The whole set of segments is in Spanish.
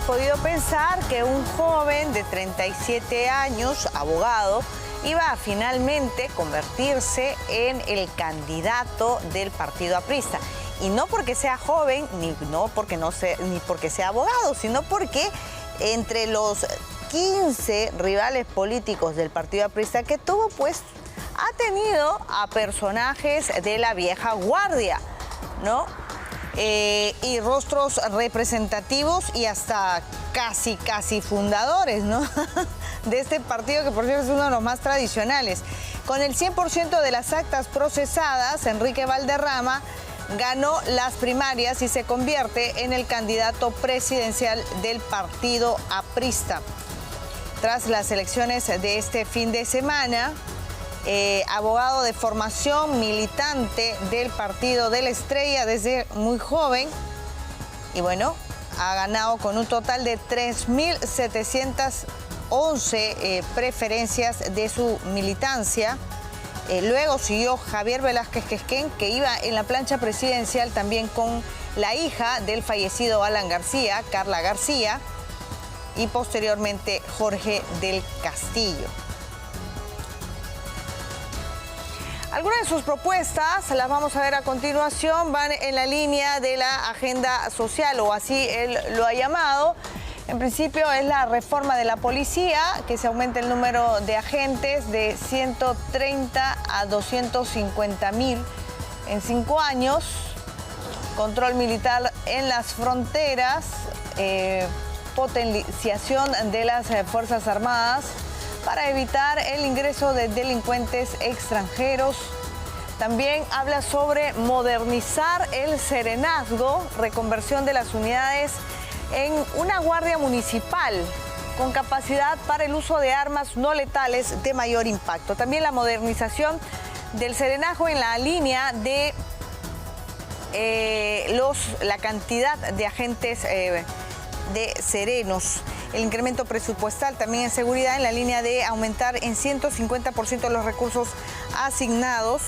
podido pensar que un joven de 37 años, abogado, iba a finalmente convertirse en el candidato del partido aprista. Y no porque sea joven, ni porque sea abogado, sino porque entre los 15 rivales políticos del partido aprista que tuvo, pues ha tenido a personajes de la vieja guardia, ¿no? Y rostros representativos y hasta casi fundadores, ¿no? De este partido, que por cierto es uno de los más tradicionales. Con el 100% de las actas procesadas, Enrique Valderrama ganó las primarias y se convierte en el candidato presidencial del partido aprista. Tras las elecciones de este fin de semana, abogado de formación, militante del Partido de la Estrella desde muy joven, y bueno, ha ganado con un total de 3.711 preferencias de su militancia. Luego siguió Javier Velázquez Quesquén, que iba en la plancha presidencial también con la hija del fallecido Alan García, Carla García, y posteriormente Jorge del Castillo. Algunas de sus propuestas, las vamos a ver a continuación, van en la línea de la agenda social, o así él lo ha llamado. En principio es la reforma de la policía, que se aumente el número de agentes de 130 a 250.000 en 5 años, control militar en las fronteras, potenciación de las Fuerzas Armadas para evitar el ingreso de delincuentes extranjeros. También habla sobre modernizar el serenazgo, reconversión de las unidades en una guardia municipal con capacidad para el uso de armas no letales de mayor impacto. También la modernización del serenazgo en la línea de la cantidad de agentes de serenos. El incremento presupuestal también en seguridad en la línea de aumentar en 150% los recursos asignados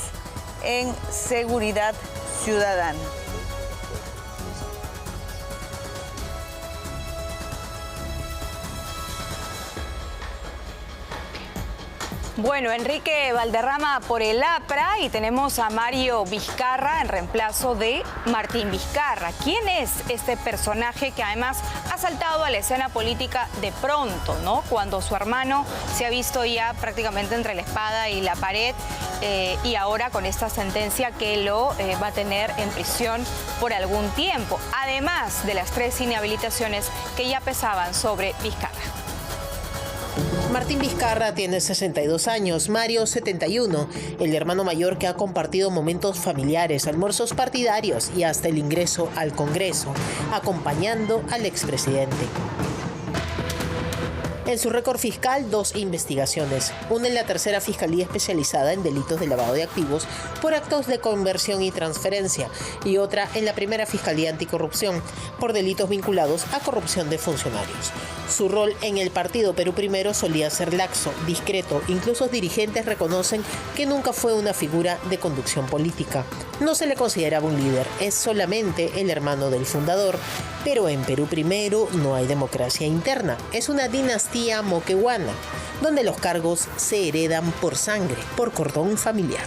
en seguridad ciudadana. Bueno, Enrique Valderrama por el APRA, y tenemos a Mario Vizcarra en reemplazo de Martín Vizcarra. ¿Quién es este personaje que además ha saltado a la escena política de pronto, ¿no? Cuando su hermano se ha visto ya prácticamente entre la espada y la pared, y ahora con esta sentencia que lo va a tener en prisión por algún tiempo, además de las 3 inhabilitaciones que ya pesaban sobre Vizcarra. Martín Vizcarra tiene 62 años, Mario 71, el hermano mayor que ha compartido momentos familiares, almuerzos partidarios y hasta el ingreso al Congreso, acompañando al expresidente. En su récord fiscal, 2 investigaciones, una en la tercera Fiscalía Especializada en Delitos de Lavado de Activos por actos de conversión y transferencia, y otra en la primera Fiscalía Anticorrupción por delitos vinculados a corrupción de funcionarios. Su rol en el partido Perú Primero solía ser laxo, discreto, incluso dirigentes reconocen que nunca fue una figura de conducción política. No se le consideraba un líder, es solamente el hermano del fundador, pero en Perú Primero no hay democracia interna, es una dinastía moqueguana, donde los cargos se heredan por sangre, por cordón familiar.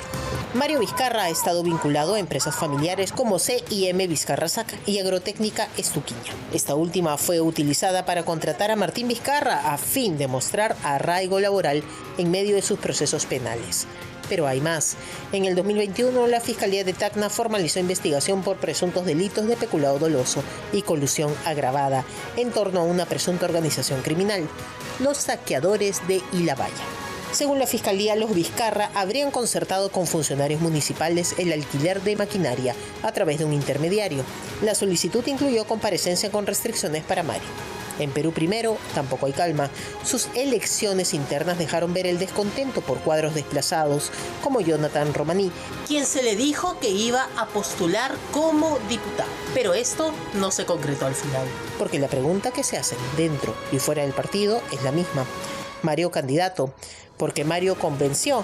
Mario Vizcarra ha estado vinculado a empresas familiares como C&M Vizcarra Saca y Agrotécnica Estuquiña. Esta última fue utilizada para contratar a Martín Vizcarra a fin de mostrar arraigo laboral en medio de sus procesos penales. Pero hay más. En el 2021, la Fiscalía de Tacna formalizó investigación por presuntos delitos de peculado doloso y colusión agravada en torno a una presunta organización criminal, los saqueadores de Ilabaya. Según la Fiscalía, los Vizcarra habrían concertado con funcionarios municipales el alquiler de maquinaria a través de un intermediario. La solicitud incluyó comparecencia con restricciones para Mario. En Perú Primero tampoco hay calma. Sus elecciones internas dejaron ver el descontento por cuadros desplazados, como Jonathan Romaní, quien se le dijo que iba a postular como diputado. Pero esto no se concretó al final, porque la pregunta que se hacen dentro y fuera del partido es la misma. Mario candidato, porque Mario convenció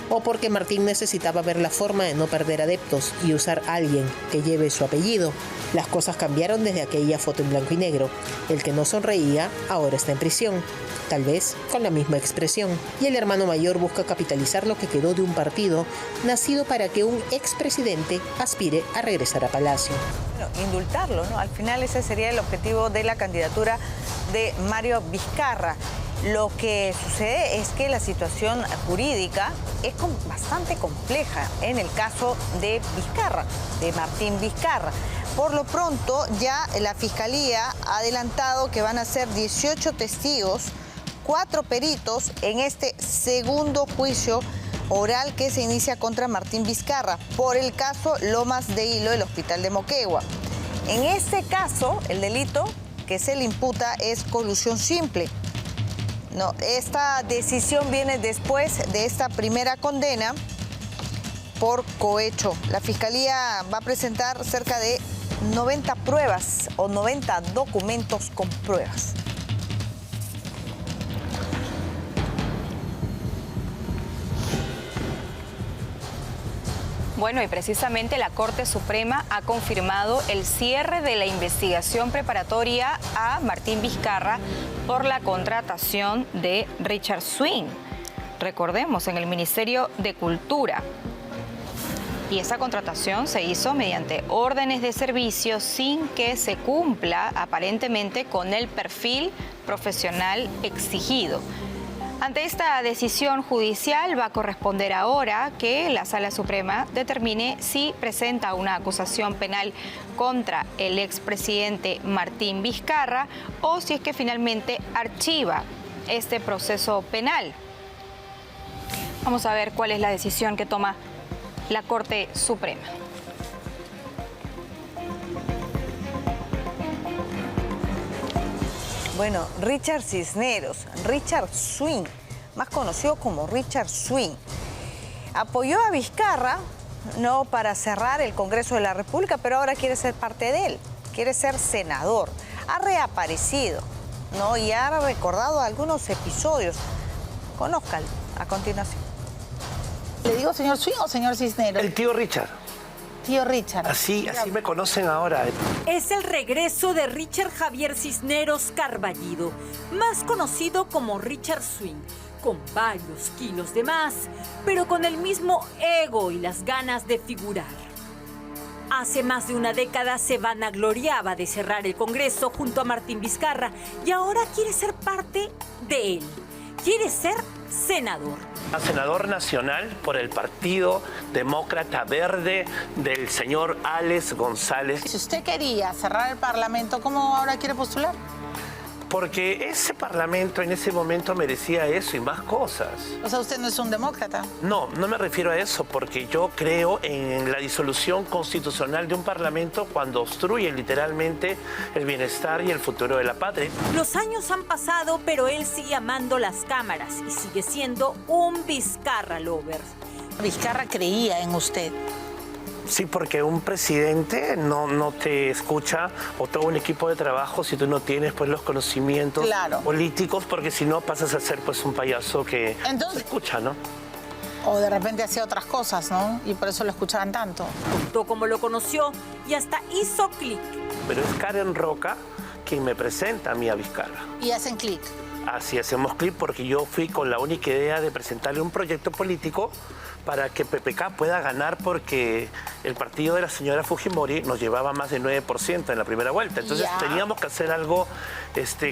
o porque Martín necesitaba ver la forma de no perder adeptos y usar a alguien que lleve su apellido. Las cosas cambiaron desde aquella foto en blanco y negro. El que no sonreía ahora está en prisión, tal vez con la misma expresión. Y el hermano mayor busca capitalizar lo que quedó de un partido nacido para que un expresidente aspire a regresar a Palacio. Bueno, indultarlo, ¿no? Al final ese sería el objetivo de la candidatura de Mario Vizcarra. Lo que sucede es que la situación jurídica es bastante compleja en el caso de Vizcarra, de Martín Vizcarra. Por lo pronto, ya la Fiscalía ha adelantado que van a ser 18 testigos, 4 peritos en este segundo juicio oral que se inicia contra Martín Vizcarra por el caso Lomas de Hilo del Hospital de Moquegua. En este caso, el delito que se le imputa es colusión simple. No, esta decisión viene después de esta primera condena por cohecho. La Fiscalía va a presentar cerca de 90 pruebas o 90 documentos con pruebas. Bueno, y precisamente la Corte Suprema ha confirmado el cierre de la investigación preparatoria a Martín Vizcarra por la contratación de Richard Swing, recordemos, en el Ministerio de Cultura. Y esa contratación se hizo mediante órdenes de servicio sin que se cumpla aparentemente con el perfil profesional exigido. Ante esta decisión judicial va a corresponder ahora que la Sala Suprema determine si presenta una acusación penal contra el expresidente Martín Vizcarra o si es que finalmente archiva este proceso penal. Vamos a ver cuál es la decisión que toma la Corte Suprema. Bueno, Richard Cisneros, Richard Swing, más conocido como Richard Swing, apoyó a Vizcarra, no para cerrar el Congreso de la República, pero ahora quiere ser parte de él, quiere ser senador. Ha reaparecido, ¿no? Y ha recordado algunos episodios. Conózcalo a continuación. ¿Le digo señor Swing o señor Cisneros? El tío Richard. Tío Richard. Así me conocen ahora. Es el regreso de Richard Javier Cisneros Carballido, más conocido como Richard Swing, con varios kilos de más, pero con el mismo ego y las ganas de figurar. Hace más de una década se vanagloriaba de cerrar el Congreso junto a Martín Vizcarra y ahora quiere ser parte de él. Quiere ser senador. Senador nacional por el Partido Demócrata Verde del señor Alex González. Si usted quería cerrar el Parlamento, ¿cómo ahora quiere postular? Porque ese Parlamento en ese momento merecía eso y más cosas. O sea, usted no es un demócrata. No me refiero a eso, porque yo creo en la disolución constitucional de un Parlamento cuando obstruye literalmente el bienestar y el futuro de la patria. Los años han pasado, pero él sigue amando las cámaras y sigue siendo un Vizcarra lover. Vizcarra creía en usted. Sí, porque un presidente no te escucha o todo un equipo de trabajo si tú no tienes pues los conocimientos políticos, porque si no pasas a ser pues un payaso que se escucha, ¿no? O de repente hacía otras cosas, ¿no? Y por eso lo escuchaban tanto. Contó cómo lo conoció y hasta hizo clic. Pero es Karen Roca quien me presenta a mí a Vizcarra. Y hacen clic. Así hacemos clic porque yo fui con la única idea de presentarle un proyecto político para que PPK pueda ganar, porque el partido de la señora Fujimori nos llevaba más de 9% en la primera vuelta. Entonces teníamos que hacer algo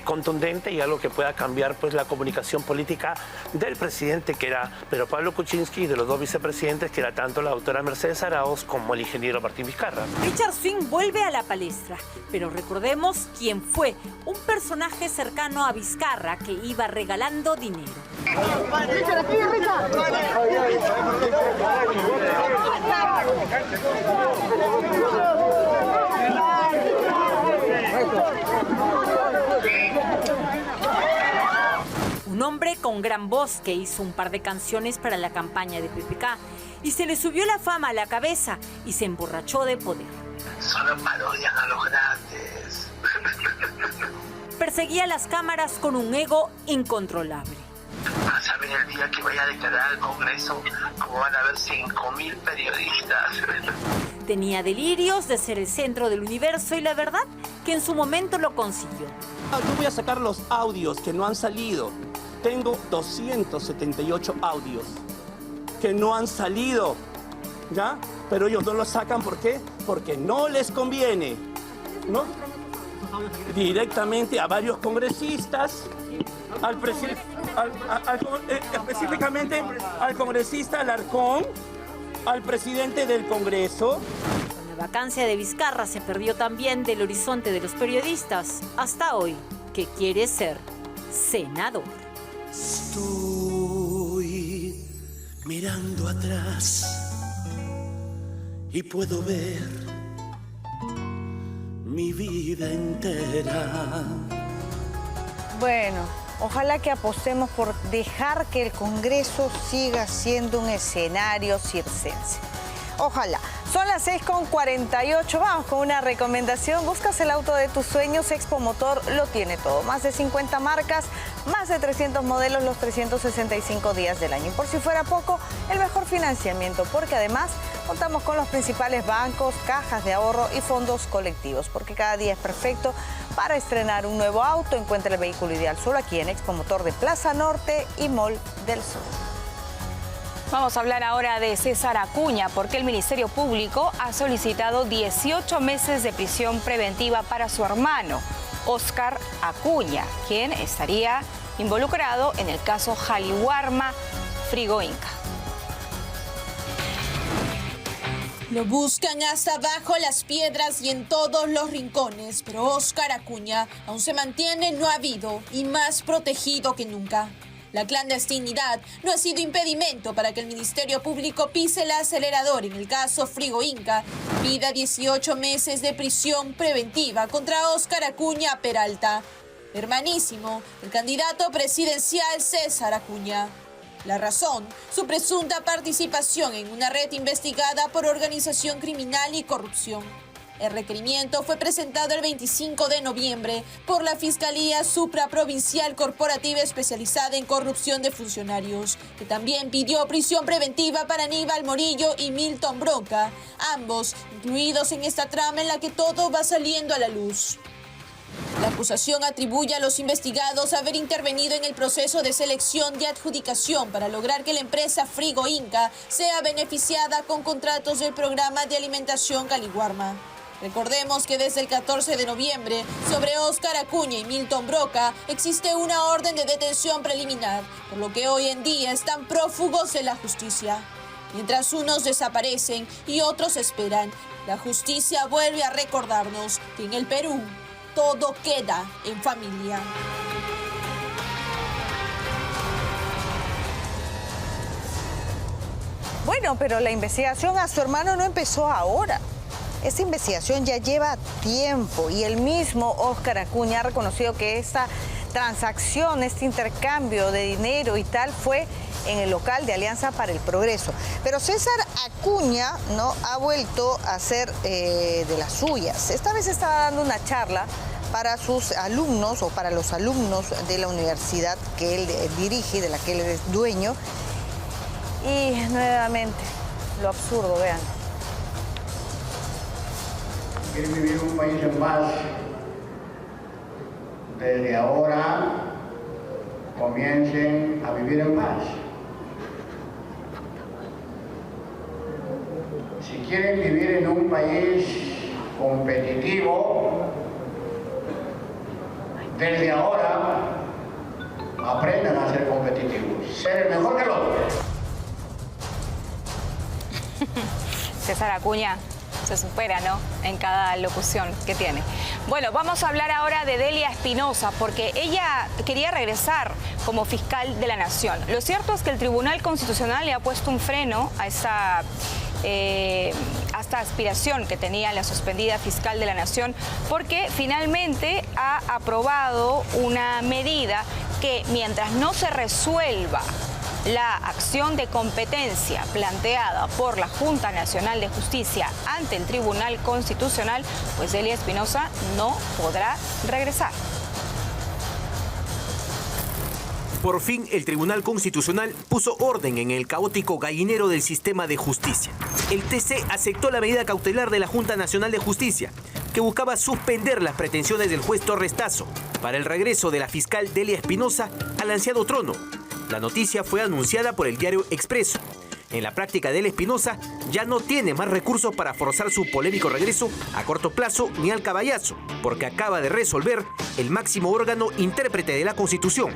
contundente y algo que pueda cambiar pues la comunicación política del presidente, que era Pedro Pablo Kuczynski, y de los dos vicepresidentes, que era tanto la doctora Mercedes Arauz como el ingeniero Martín Vizcarra. Richard Swing vuelve a la palestra, pero recordemos quién fue, un personaje cercano a Vizcarra que iba regalando dinero. Un hombre con gran voz que hizo un par de canciones para la campaña de PPK y se le subió la fama a la cabeza y se emborrachó de poder. Solo parodian a los grandes. Perseguía las cámaras con un ego incontrolable. saben el día que vaya a declarar al Congreso como van a haber 5.000 periodistas. Tenía delirios de ser el centro del universo y la verdad que en su momento lo consiguió. Yo voy a sacar los audios que no han salido. Tengo 278 audios que no han salido, ¿ya? Pero ellos no los sacan, ¿por qué? Porque no les conviene, ¿no? Directamente a varios congresistas, específicamente al congresista Alarcón, al presidente del Congreso. Con la vacancia de Vizcarra se perdió también del horizonte de los periodistas, hasta hoy, que quiere ser senador. Estoy mirando atrás y puedo ver mi vida entera. Bueno, ojalá que apostemos por dejar que el Congreso siga siendo un escenario circense. Ojalá. Son las 6:48. Vamos con una recomendación. Buscas el auto de tus sueños. Expo Motor lo tiene todo. Más de 50 marcas, más de 300 modelos los 365 días del año. Y por si fuera poco, el mejor financiamiento, porque además contamos con los principales bancos, cajas de ahorro y fondos colectivos, porque cada día es perfecto para estrenar un nuevo auto. Encuentra el vehículo ideal solo aquí en Expo Motor de Plaza Norte y Mall del Sur. Vamos a hablar ahora de César Acuña, porque el Ministerio Público ha solicitado 18 meses de prisión preventiva para su hermano, Óscar Acuña, quien estaría involucrado en el caso Jaliwarma Frigo Inca. Lo buscan hasta bajo las piedras y en todos los rincones, pero Óscar Acuña aún se mantiene no habido y más protegido que nunca. La clandestinidad no ha sido impedimento para que el Ministerio Público pise el acelerador en el caso Frigo Inca y pida 18 meses de prisión preventiva contra Óscar Acuña Peralta, hermanísimo del candidato presidencial César Acuña. La razón, su presunta participación en una red investigada por organización criminal y corrupción. El requerimiento fue presentado el 25 de noviembre por la Fiscalía Supraprovincial Corporativa Especializada en Corrupción de Funcionarios, que también pidió prisión preventiva para Aníbal Morillo y Milton Broca, ambos incluidos en esta trama en la que todo va saliendo a la luz. La acusación atribuye a los investigados haber intervenido en el proceso de selección y adjudicación para lograr que la empresa Frigo Inca sea beneficiada con contratos del programa de alimentación Jaliwarma. Recordemos que desde el 14 de noviembre, sobre Óscar Acuña y Milton Broca, existe una orden de detención preliminar, por lo que hoy en día están prófugos de la justicia. Mientras unos desaparecen y otros esperan, la justicia vuelve a recordarnos que en el Perú todo queda en familia. Bueno, pero la investigación a su hermano no empezó ahora. Esta investigación ya lleva tiempo y el mismo Óscar Acuña ha reconocido que esta transacción, este intercambio de dinero y tal fue en el local de Alianza para el Progreso. Pero César Acuña no ha vuelto a ser de las suyas. Esta vez estaba dando una charla para sus alumnos o para los alumnos de la universidad que él dirige, de la que él es dueño. Y nuevamente, lo absurdo, vean. ¿Quieren vivir en un país en paz? Desde ahora comiencen a vivir en paz. Si quieren vivir en un país competitivo, desde ahora aprendan a ser competitivos, ser el mejor que el otro. César Acuña se supera, ¿no?, en cada locución que tiene. Bueno, vamos a hablar ahora de Delia Espinosa, porque ella quería regresar como fiscal de la Nación. Lo cierto es que el Tribunal Constitucional le ha puesto un freno a esta aspiración que tenía la suspendida fiscal de la Nación, porque finalmente ha aprobado una medida que, mientras no se resuelva la acción de competencia planteada por la Junta Nacional de Justicia ante el Tribunal Constitucional, pues Delia Espinosa no podrá regresar. Por fin, el Tribunal Constitucional puso orden en el caótico gallinero del sistema de justicia. El TC aceptó la medida cautelar de la Junta Nacional de Justicia, que buscaba suspender las pretensiones del juez Torres Tasso para el regreso de la fiscal Delia Espinosa al ansiado trono. La noticia fue anunciada por el diario Expreso. En la práctica, Delia Espinosa ya no tiene más recursos para forzar su polémico regreso a corto plazo ni al caballazo, porque acaba de resolver el máximo órgano intérprete de la Constitución.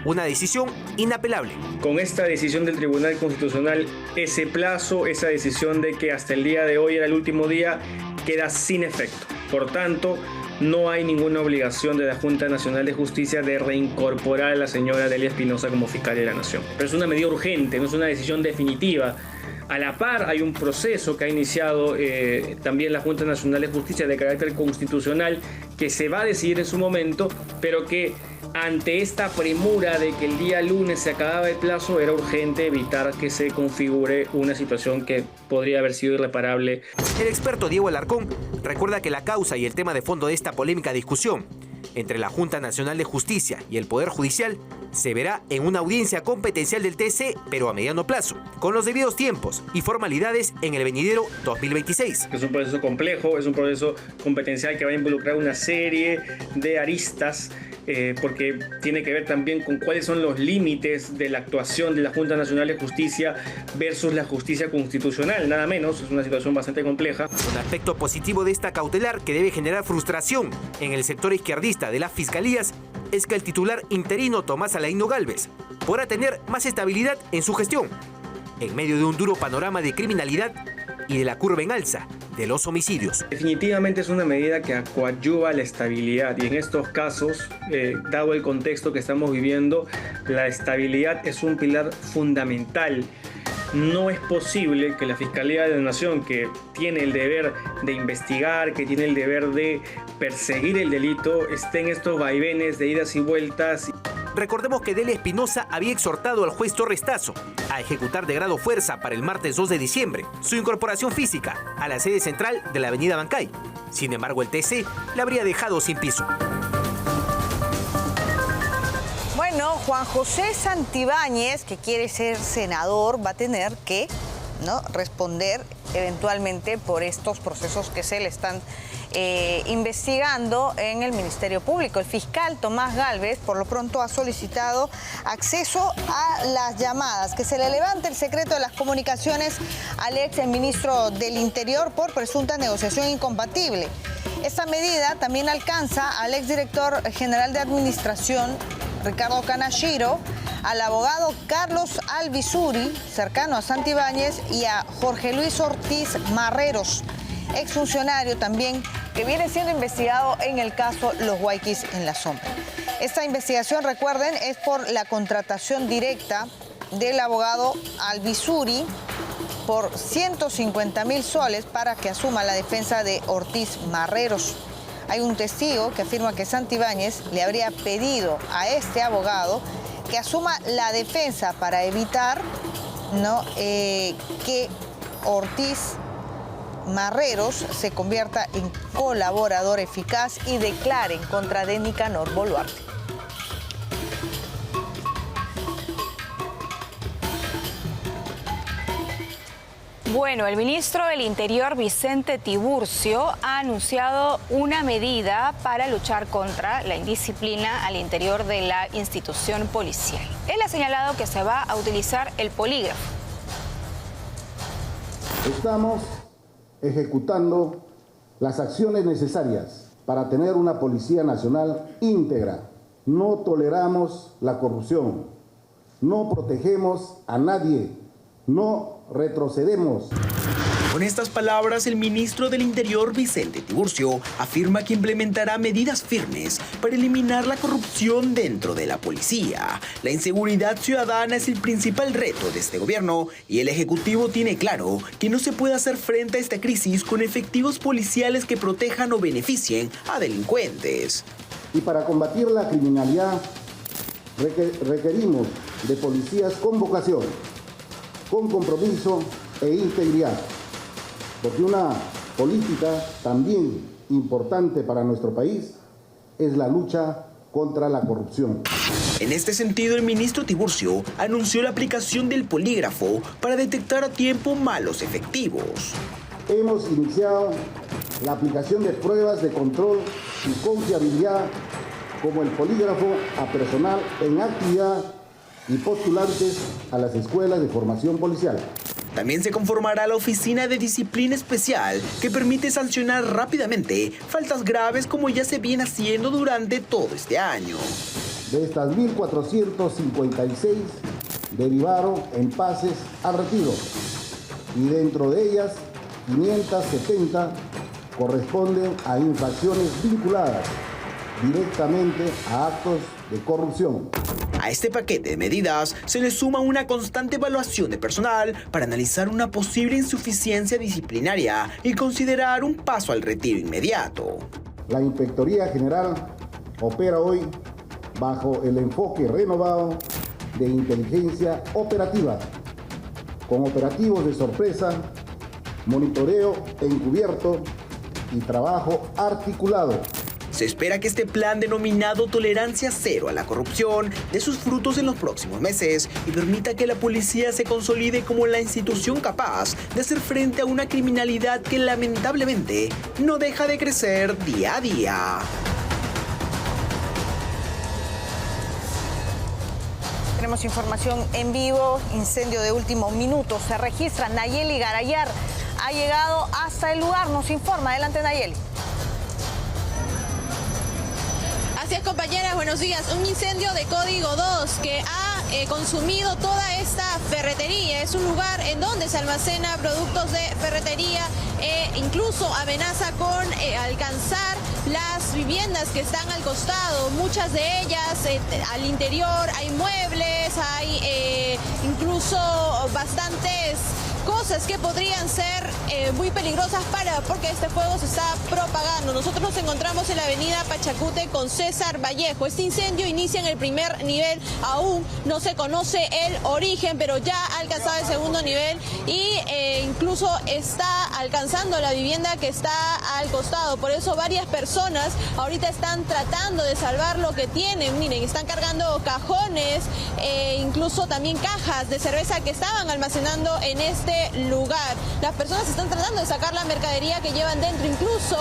Una decisión inapelable. Con esta decisión del Tribunal Constitucional, ese plazo, esa decisión de que hasta el día de hoy era el último día, queda sin efecto. Por tanto, no hay ninguna obligación de la Junta Nacional de Justicia de reincorporar a la señora Delia Espinosa como fiscal de la Nación. Pero es una medida urgente, no es una decisión definitiva. A la par hay un proceso que ha iniciado también la Junta Nacional de Justicia de carácter constitucional que se va a decidir en su momento, pero que ante esta premura de que el día lunes se acababa el plazo, era urgente evitar que se configure una situación que podría haber sido irreparable. El experto Diego Alarcón recuerda que la causa y el tema de fondo de esta polémica discusión entre la Junta Nacional de Justicia y el Poder Judicial se verá en una audiencia competencial del TC, pero a mediano plazo, con los debidos tiempos y formalidades en el venidero 2026. Es un proceso complejo, es un proceso competencial que va a involucrar una serie de aristas, porque tiene que ver también con cuáles son los límites de la actuación de la Junta Nacional de Justicia versus la justicia constitucional, nada menos. Es una situación bastante compleja. Un aspecto positivo de esta cautelar que debe generar frustración en el sector izquierdista de las fiscalías es que el titular interino Tomás Alaino Gálvez podrá tener más estabilidad en su gestión, en medio de un duro panorama de criminalidad y de la curva en alza de los homicidios. Definitivamente es una medida que coadyuva la estabilidad, y en estos casos, dado el contexto que estamos viviendo, la estabilidad es un pilar fundamental. No es posible que la Fiscalía de la Nación, que tiene el deber de investigar, que tiene el deber de perseguir el delito, esté en estos vaivenes de idas y vueltas. Recordemos que Delia Espinosa había exhortado al juez Torres Tasso a ejecutar de grado fuerza para el martes 2 de diciembre su incorporación física a la sede central de la avenida Bancay. Sin embargo, el TC la habría dejado sin piso. Bueno, Juan José Santibáñez, que quiere ser senador, va a tener que responder eventualmente por estos procesos que se le están investigando en el Ministerio Público. El fiscal Tomás Gálvez, por lo pronto, ha solicitado acceso a las llamadas, que se le levante el secreto de las comunicaciones al ex ministro del Interior por presunta negociación incompatible. Esta medida también alcanza al exdirector general de Administración, Ricardo Canachiro, al abogado Carlos Alvisuri, cercano a Santibáñez, y a Jorge Luis Ortiz Marreros, exfuncionario también, que viene siendo investigado en el caso Los Guayquis en la Sombra. Esta investigación, recuerden, es por la contratación directa del abogado Alvisuri por 150.000 soles para que asuma la defensa de Ortiz Marreros. Hay un testigo que afirma que Santibáñez le habría pedido a este abogado que asuma la defensa para evitar que Ortiz Marreros se convierta en colaborador eficaz y declare en contra de Nicanor Boluarte. Bueno, el ministro del Interior, Vicente Tiburcio, ha anunciado una medida para luchar contra la indisciplina al interior de la institución policial. Él ha señalado que se va a utilizar el polígrafo. Estamos ejecutando las acciones necesarias para tener una Policía Nacional íntegra. No toleramos la corrupción, no protegemos a nadie, no retrocedemos. Con estas palabras, el ministro del Interior, Vicente Tiburcio, afirma que implementará medidas firmes para eliminar la corrupción dentro de la policía. La inseguridad ciudadana es el principal reto de este gobierno y el Ejecutivo tiene claro que no se puede hacer frente a esta crisis con efectivos policiales que protejan o beneficien a delincuentes. Y para combatir la criminalidad requerimos de policías con vocación, con compromiso e integridad, porque una política también importante para nuestro país es la lucha contra la corrupción. En este sentido, el ministro Tiburcio anunció la aplicación del polígrafo para detectar a tiempo malos efectivos. Hemos iniciado la aplicación de pruebas de control y confiabilidad como el polígrafo a personal en actividad y postulantes a las escuelas de formación policial. También se conformará la Oficina de Disciplina Especial, que permite sancionar rápidamente faltas graves como ya se viene haciendo durante todo este año. De estas 1.456 derivaron en pases a retiro y dentro de ellas 570 corresponden a infracciones vinculadas directamente a actos de corrupción. A este paquete de medidas se le suma una constante evaluación de personal para analizar una posible insuficiencia disciplinaria y considerar un paso al retiro inmediato. La Inspectoría General opera hoy bajo el enfoque renovado de inteligencia operativa, con operativos de sorpresa, monitoreo encubierto y trabajo articulado. Se espera que este plan denominado Tolerancia Cero a la Corrupción dé sus frutos en los próximos meses y permita que la policía se consolide como la institución capaz de hacer frente a una criminalidad que lamentablemente no deja de crecer día a día. Tenemos información en vivo, incendio de último minuto se registra. Nayeli Garayar ha llegado hasta el lugar, nos informa. Adelante, Nayeli. Así es, compañeras, buenos días. Un incendio de código 2 que ha consumido toda esta ferretería. Es un lugar en donde se almacena productos de ferretería e incluso amenaza con alcanzar las viviendas que están al costado. Muchas de ellas al interior hay muebles, hay incluso bastantes cosas que podrían ser muy peligrosas porque este fuego se está propagando. Nosotros nos encontramos en la avenida Pachacute con César Vallejo. Este incendio inicia en el primer nivel, aún no se conoce el origen, pero ya ha alcanzado el segundo nivel y incluso está alcanzando la vivienda que está al costado. Por eso varias personas ahorita están tratando de salvar lo que tienen. Miren, están cargando cajones, incluso también cajas de cerveza que estaban almacenando en este lugar. Las personas están tratando de sacar la mercadería que llevan dentro, incluso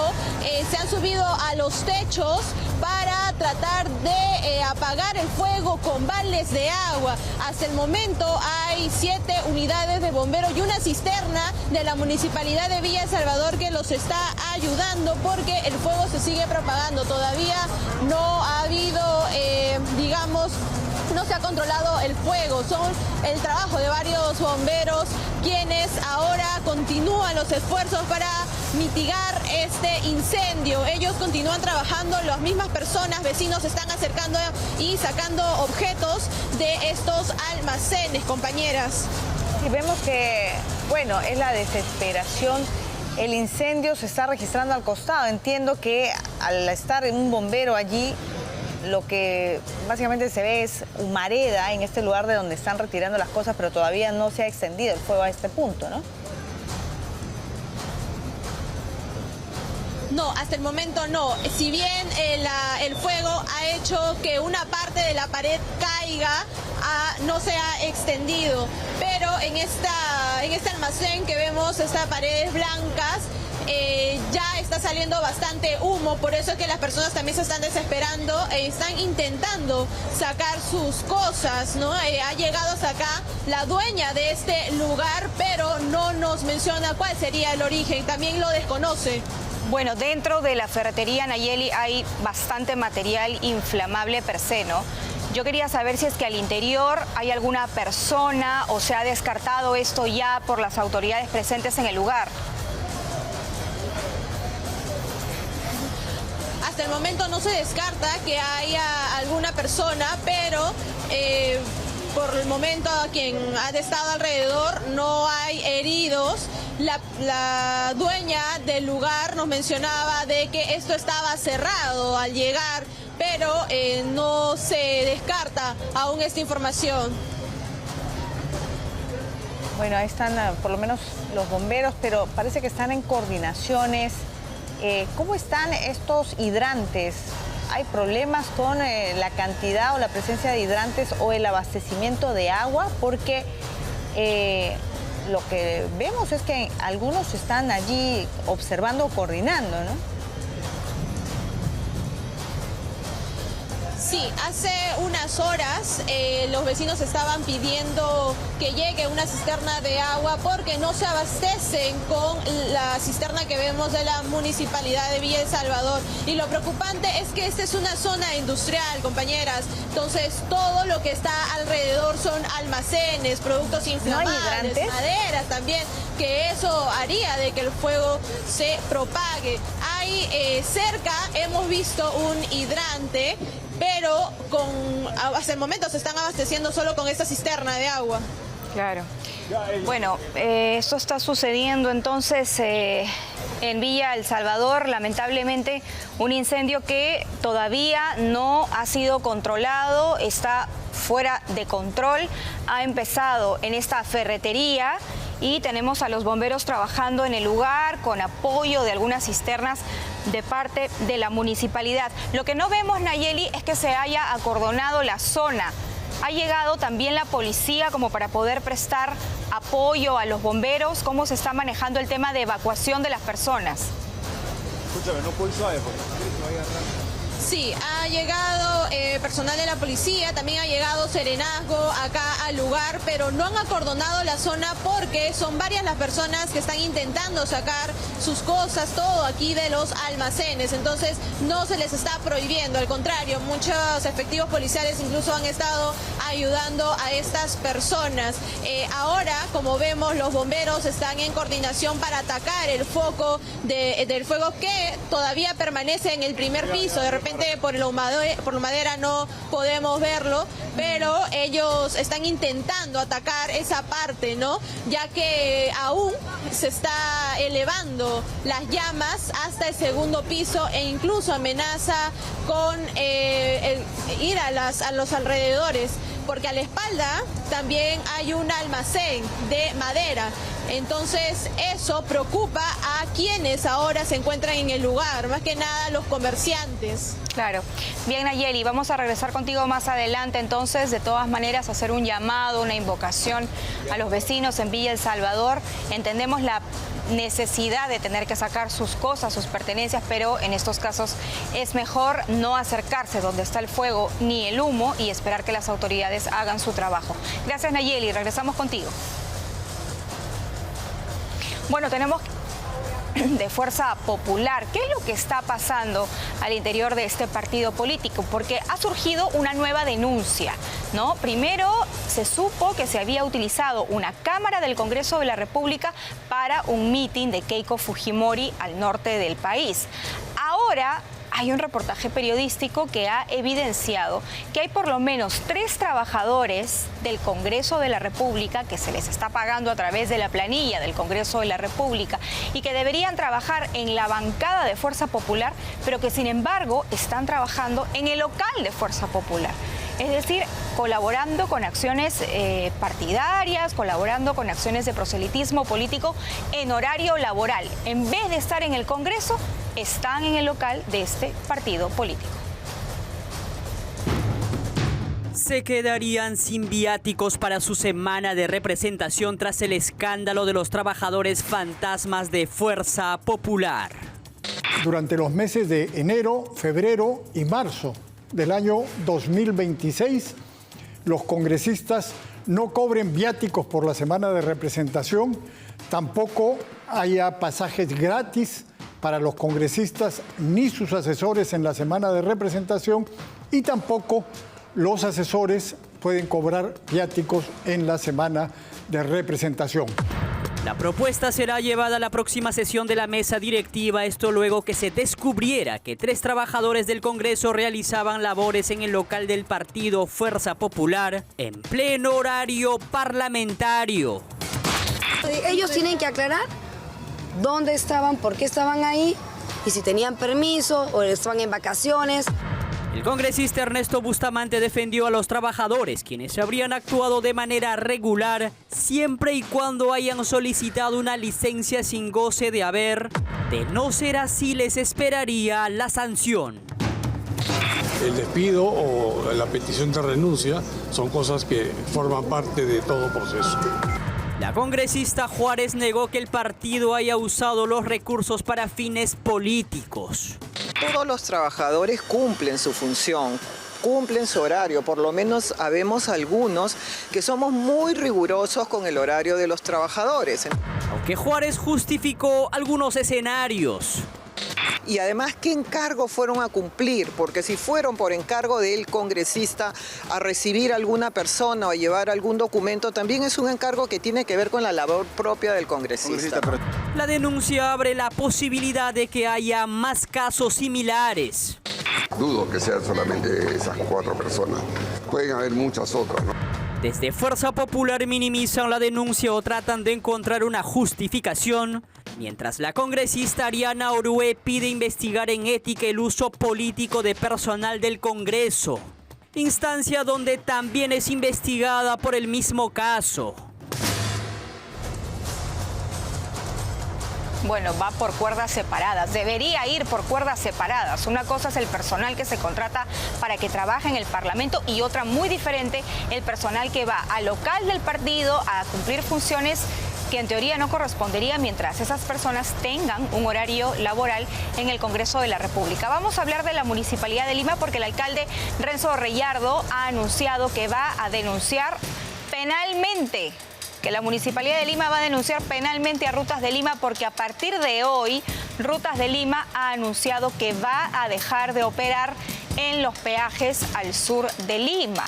se han subido a los techos para tratar de apagar el fuego con baldes de agua. Hasta el momento hay 7 unidades de bomberos y una cisterna de la Municipalidad de Villa El Salvador que los está ayudando porque el fuego se sigue propagando. Todavía no ha habido, no se ha controlado el fuego. Son el trabajo de varios bomberos quienes ahora continúan los esfuerzos para mitigar este incendio. Ellos continúan trabajando, las mismas personas, vecinos, se están acercando y sacando objetos de estos almacenes, compañeras. Y vemos que, bueno, es la desesperación. El incendio se está registrando al costado. Entiendo que al estar un bombero allí, lo que básicamente se ve es humareda en este lugar de donde están retirando las cosas, pero todavía no se ha extendido el fuego a este punto, ¿no? No, hasta el momento no. Si bien el fuego ha hecho que una parte de la pared caiga, no se ha extendido. Pero en este almacén que vemos, estas paredes blancas, ya está saliendo bastante humo, por eso es que las personas también se están desesperando e están intentando sacar sus cosas, ¿no? Ha llegado hasta acá la dueña de este lugar, pero no nos menciona cuál sería el origen, también lo desconoce. Bueno, dentro de la ferretería, Nayeli, hay bastante material inflamable per se, ¿no? Yo quería saber si es que al interior hay alguna persona o se ha descartado esto ya por las autoridades presentes en el lugar. Hasta el momento no se descarta que haya alguna persona, pero por el momento a quien ha estado alrededor no hay heridos. La dueña del lugar nos mencionaba de que esto estaba cerrado al llegar, pero no se descarta aún esta información. Bueno, ahí están por lo menos los bomberos, pero parece que están en coordinaciones. ¿Cómo están estos hidrantes? hay problemas con la cantidad o la presencia de hidrantes o el abastecimiento de agua, porque lo que vemos es que algunos están allí observando o coordinando, ¿no? Sí, hace unas horas los vecinos estaban pidiendo que llegue una cisterna de agua porque no se abastecen con la cisterna que vemos de la Municipalidad de Villa El Salvador. Y lo preocupante es que esta es una zona industrial, compañeras. Entonces, todo lo que está alrededor son almacenes, productos inflamables, maderas también, que eso haría de que el fuego se propague. Hay cerca, hemos visto un hidrante, pero hasta el momento se están abasteciendo solo con esta cisterna de agua. Claro. Bueno, esto está sucediendo entonces en Villa El Salvador, lamentablemente un incendio que todavía no ha sido controlado, está fuera de control, ha empezado en esta ferretería y tenemos a los bomberos trabajando en el lugar con apoyo de algunas cisternas de parte de la municipalidad. Lo que no vemos, Nayeli, es que se haya acordonado la zona. Ha llegado también la policía como para poder prestar apoyo a los bomberos. ¿Cómo se está manejando el tema de evacuación de las personas? Escúchame, no puedo suave, porque Sí, ha llegado personal de la policía, también ha llegado serenazgo acá al lugar, pero no han acordonado la zona porque son varias las personas que están intentando sacar sus cosas, todo aquí de los almacenes. Entonces no se les está prohibiendo, al contrario, muchos efectivos policiales incluso han estado ayudando a estas personas. Ahora, como vemos, los bomberos están en coordinación para atacar el foco del fuego que todavía permanece en el primer piso. De repente por la madera no podemos verlo, pero ellos están intentando atacar esa parte, ¿no? Ya que aún se está elevando las llamas hasta el segundo piso e incluso amenaza con ir a los alrededores, porque a la espalda también hay un almacén de madera. Entonces eso preocupa a quienes ahora se encuentran en el lugar, más que nada los comerciantes. Claro. Bien, Nayeli, vamos a regresar contigo más adelante. Entonces, de todas maneras, hacer un llamado, una invocación a los vecinos en Villa El Salvador. Entendemos la necesidad de tener que sacar sus cosas, sus pertenencias, pero en estos casos es mejor no acercarse donde está el fuego ni el humo y esperar que las autoridades hagan su trabajo. Gracias, Nayeli. Regresamos contigo. Bueno, tenemos de Fuerza Popular. ¿Qué es lo que está pasando al interior de este partido político? Porque ha surgido una nueva denuncia, ¿no? Primero se supo que se había utilizado una cámara del Congreso de la República para un mitin de Keiko Fujimori al norte del país. Ahora hay un reportaje periodístico que ha evidenciado que hay por lo menos 3 trabajadores del Congreso de la República que se les está pagando a través de la planilla del Congreso de la República y que deberían trabajar en la bancada de Fuerza Popular, pero que sin embargo están trabajando en el local de Fuerza Popular. Es decir, colaborando con acciones partidarias, colaborando con acciones de proselitismo político en horario laboral. En vez de estar en el Congreso, están en el local de este partido político. Se quedarían sin viáticos para su semana de representación tras el escándalo de los trabajadores fantasmas de Fuerza Popular. Durante los meses de enero, febrero y marzo del año 2026, los congresistas no cobren viáticos por la semana de representación, tampoco haya pasajes gratis para los congresistas ni sus asesores en la semana de representación y tampoco los asesores pueden cobrar viáticos en la semana de representación. La propuesta será llevada a la próxima sesión de la mesa directiva, esto luego que se descubriera que 3 trabajadores del Congreso realizaban labores en el local del partido Fuerza Popular en pleno horario parlamentario. Ellos tienen que aclarar dónde estaban, por qué estaban ahí y si tenían permiso o estaban en vacaciones. El congresista Ernesto Bustamante defendió a los trabajadores, quienes habrían actuado de manera regular siempre y cuando hayan solicitado una licencia sin goce de haber. De no ser así, les esperaría la sanción. el despido o la petición de renuncia son cosas que forman parte de todo proceso. La congresista Juárez negó que el partido haya usado los recursos para fines políticos. Todos los trabajadores cumplen su función, cumplen su horario, por lo menos habemos algunos que somos muy rigurosos con el horario de los trabajadores. Aunque Juárez justificó algunos escenarios. Y además, ¿qué encargo fueron a cumplir? Porque si fueron por encargo del congresista a recibir a alguna persona o a llevar algún documento, también es un encargo que tiene que ver con la labor propia del congresista. La denuncia abre la posibilidad de que haya más casos similares. Dudo que sean solamente esas 4 personas. Pueden haber muchas otras, ¿no? Desde Fuerza Popular minimizan la denuncia o tratan de encontrar una justificación, mientras la congresista Ariana Orue pide investigar en ética el uso político de personal del Congreso, instancia donde también es investigada por el mismo caso. Bueno, va por cuerdas separadas, debería ir por cuerdas separadas. Una cosa es el personal que se contrata para que trabaje en el Parlamento y otra muy diferente, el personal que va al local del partido a cumplir funciones que en teoría no correspondería mientras esas personas tengan un horario laboral en el Congreso de la República. Vamos a hablar de la Municipalidad de Lima porque el alcalde Renzo Reyardo ha anunciado que va a denunciar penalmente, que la Municipalidad de Lima va a denunciar penalmente a Rutas de Lima porque a partir de hoy Rutas de Lima ha anunciado que va a dejar de operar en los peajes al sur de Lima.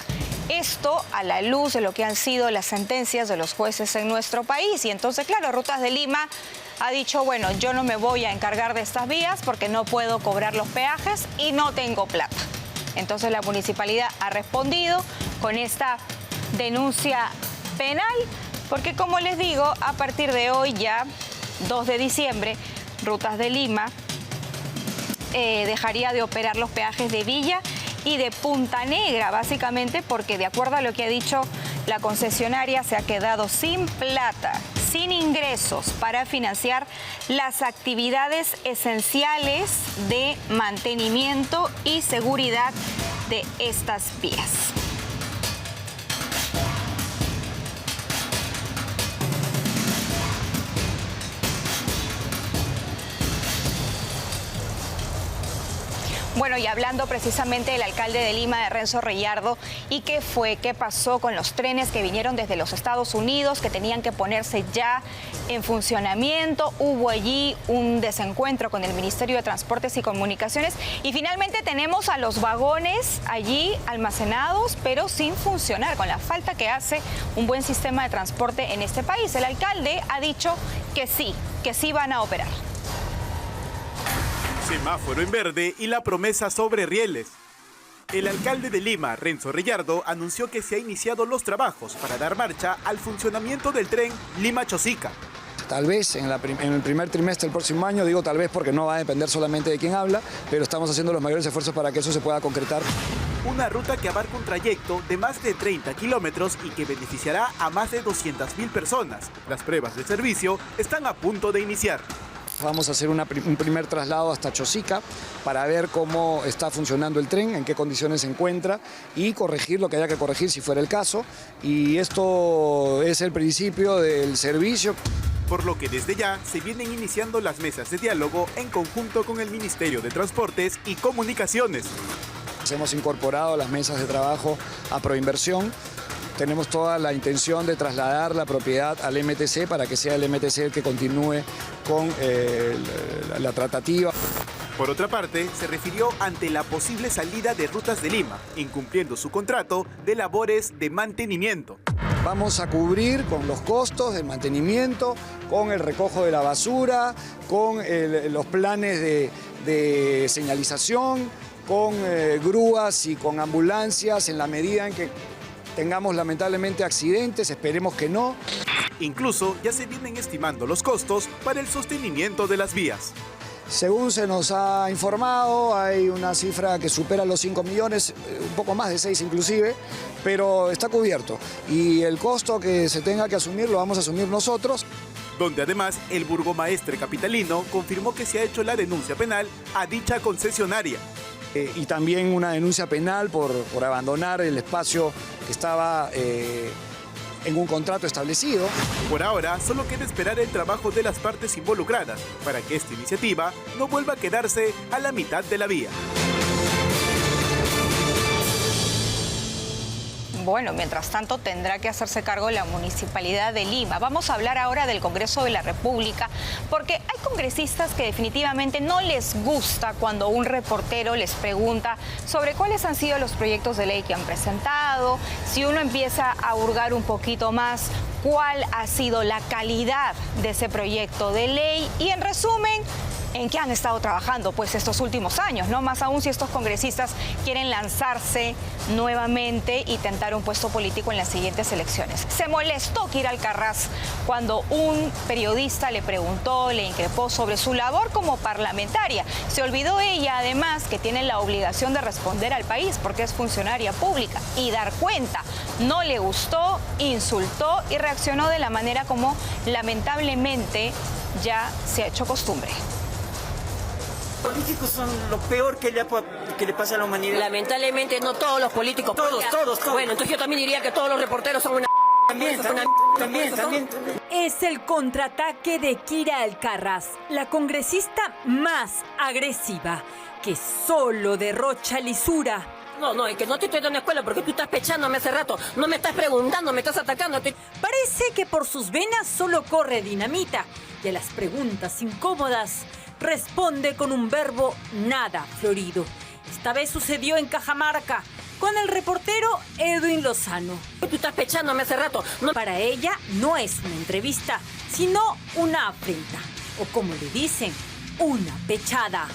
Esto a la luz de lo que han sido las sentencias de los jueces en nuestro país. Y entonces, claro, Rutas de Lima ha dicho, bueno, yo no me voy a encargar de estas vías porque no puedo cobrar los peajes y no tengo plata. Entonces la municipalidad ha respondido con esta denuncia penal, porque como les digo, a partir de hoy, ya 2 de diciembre, Rutas de Lima dejaría de operar los peajes de Villa y de Punta Negra, básicamente porque de acuerdo a lo que ha dicho la concesionaria, se ha quedado sin plata, sin ingresos para financiar las actividades esenciales de mantenimiento y seguridad de estas vías. Bueno, y hablando precisamente del alcalde de Lima, de Renzo Reyardo, ¿y qué fue? ¿Qué pasó con los trenes que vinieron desde los Estados Unidos, que tenían que ponerse ya en funcionamiento? Hubo allí un desencuentro con el Ministerio de Transportes y Comunicaciones y finalmente tenemos a los vagones allí almacenados, pero sin funcionar, con la falta que hace un buen sistema de transporte en este país. El alcalde ha dicho que sí van a operar. Semáforo en verde y la promesa sobre rieles. El alcalde de Lima, Renzo Reyardo, anunció que se han iniciado los trabajos para dar marcha al funcionamiento del tren Lima-Chosica. Tal vez en el primer trimestre del próximo año, digo tal vez porque no va a depender solamente de quien habla, pero estamos haciendo los mayores esfuerzos para que eso se pueda concretar. Una ruta que abarca un trayecto de más de 30 kilómetros y que beneficiará a más de 200.000 personas. Las pruebas de servicio están a punto de iniciar. Vamos a hacer un primer traslado hasta Chosica para ver cómo está funcionando el tren, en qué condiciones se encuentra y corregir lo que haya que corregir si fuera el caso. Y esto es el principio del servicio. Por lo que desde ya se vienen iniciando las mesas de diálogo en conjunto con el Ministerio de Transportes y Comunicaciones. Hemos incorporado las mesas de trabajo a Proinversión. Tenemos toda la intención de trasladar la propiedad al MTC para que sea el MTC el que continúe con la tratativa. Por otra parte, se refirió ante la posible salida de Rutas de Lima, incumpliendo su contrato de labores de mantenimiento. Vamos a cubrir con los costos del mantenimiento, con el recojo de la basura, con los planes de señalización, con grúas y con ambulancias en la medida en que tengamos lamentablemente accidentes, esperemos que no. Incluso ya se vienen estimando los costos para el sostenimiento de las vías. Según se nos ha informado, hay una cifra que supera los 5 millones, un poco más de 6 inclusive, pero está cubierto. Y el costo que se tenga que asumir lo vamos a asumir nosotros. Donde además el burgomaestre capitalino confirmó que se ha hecho la denuncia penal a dicha concesionaria. y también una denuncia penal por abandonar el espacio que estaba en un contrato establecido. Por ahora, solo queda esperar el trabajo de las partes involucradas para que esta iniciativa no vuelva a quedarse a la mitad de la vía. Bueno, mientras tanto tendrá que hacerse cargo la Municipalidad de Lima. Vamos a hablar ahora del Congreso de la República, porque hay congresistas que definitivamente no les gusta cuando un reportero les pregunta sobre cuáles han sido los proyectos de ley que han presentado, si uno empieza a hurgar un poquito más cuál ha sido la calidad de ese proyecto de ley y, en resumen, en qué han estado trabajando pues estos últimos años, ¿no? Más aún si estos congresistas quieren lanzarse nuevamente y tentar un puesto político en las siguientes elecciones. Se molestó Kira Alcaraz cuando un periodista le preguntó, le increpó sobre su labor como parlamentaria. Se olvidó ella, además, que tiene la obligación de responder al país porque es funcionaria pública y dar cuenta. No le gustó, insultó y reaccionó de la manera como lamentablemente ya se ha hecho costumbre. Los políticos son lo peor que le pasa a la humanidad. Lamentablemente no todos los políticos. Todos. Bueno, entonces yo también diría que todos los reporteros son una... También. Es el contraataque de Kira Alcaraz, la congresista más agresiva, que solo derrocha lisura. No, es que no te estoy dando escuela porque tú estás pechándome hace rato. No me estás preguntando, me estás atacando. Parece que por sus venas solo corre dinamita y a las preguntas incómodas responde con un verbo nada florido. Esta vez sucedió en Cajamarca con el reportero Edwin Lozano. Tú estás pechándome hace rato. Para ella no es una entrevista, sino una afrenta. O como le dicen, una pechada.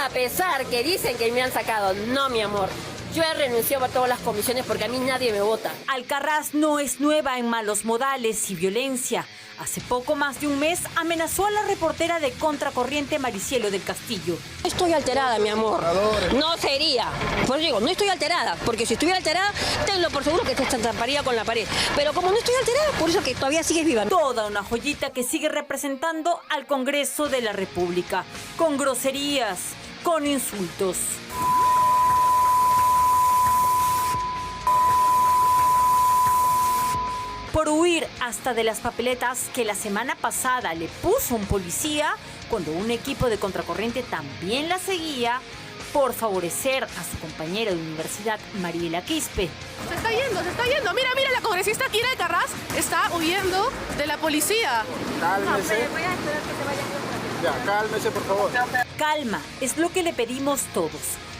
A pesar que dicen que me han sacado, no, mi amor. Yo he renunciado a todas las comisiones porque a mí nadie me vota. Alcaraz no es nueva en malos modales y violencia. Hace poco más de un mes amenazó a la reportera de Contracorriente Maricielo del Castillo. No estoy alterada, mi amor. No sería. Por eso digo, no estoy alterada. Porque si estuviera alterada, tenlo por seguro que te taparía con la pared. Pero como no estoy alterada, por eso que todavía sigues viva. Toda una joyita que sigue representando al Congreso de la República. Con groserías, con insultos. Por huir hasta de las papeletas que la semana pasada le puso un policía cuando un equipo de Contracorriente también la seguía, por favorecer a su compañera de universidad, Mariela Quispe. Se está yendo. Mira, la congresista Kira Alcaraz está huyendo de la policía. Cálmese. Voy a esperar que se vaya. Ya, cálmese, por favor. Calma, es lo que le pedimos todos,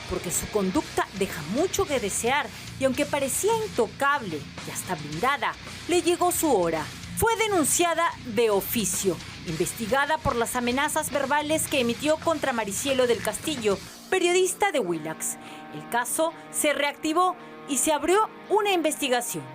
porque su conducta deja mucho que desear y aunque parecía intocable y hasta blindada, le llegó su hora. Fue denunciada de oficio, investigada por las amenazas verbales que emitió contra Maricielo del Castillo, periodista de Willax. El caso se reactivó y se abrió una investigación.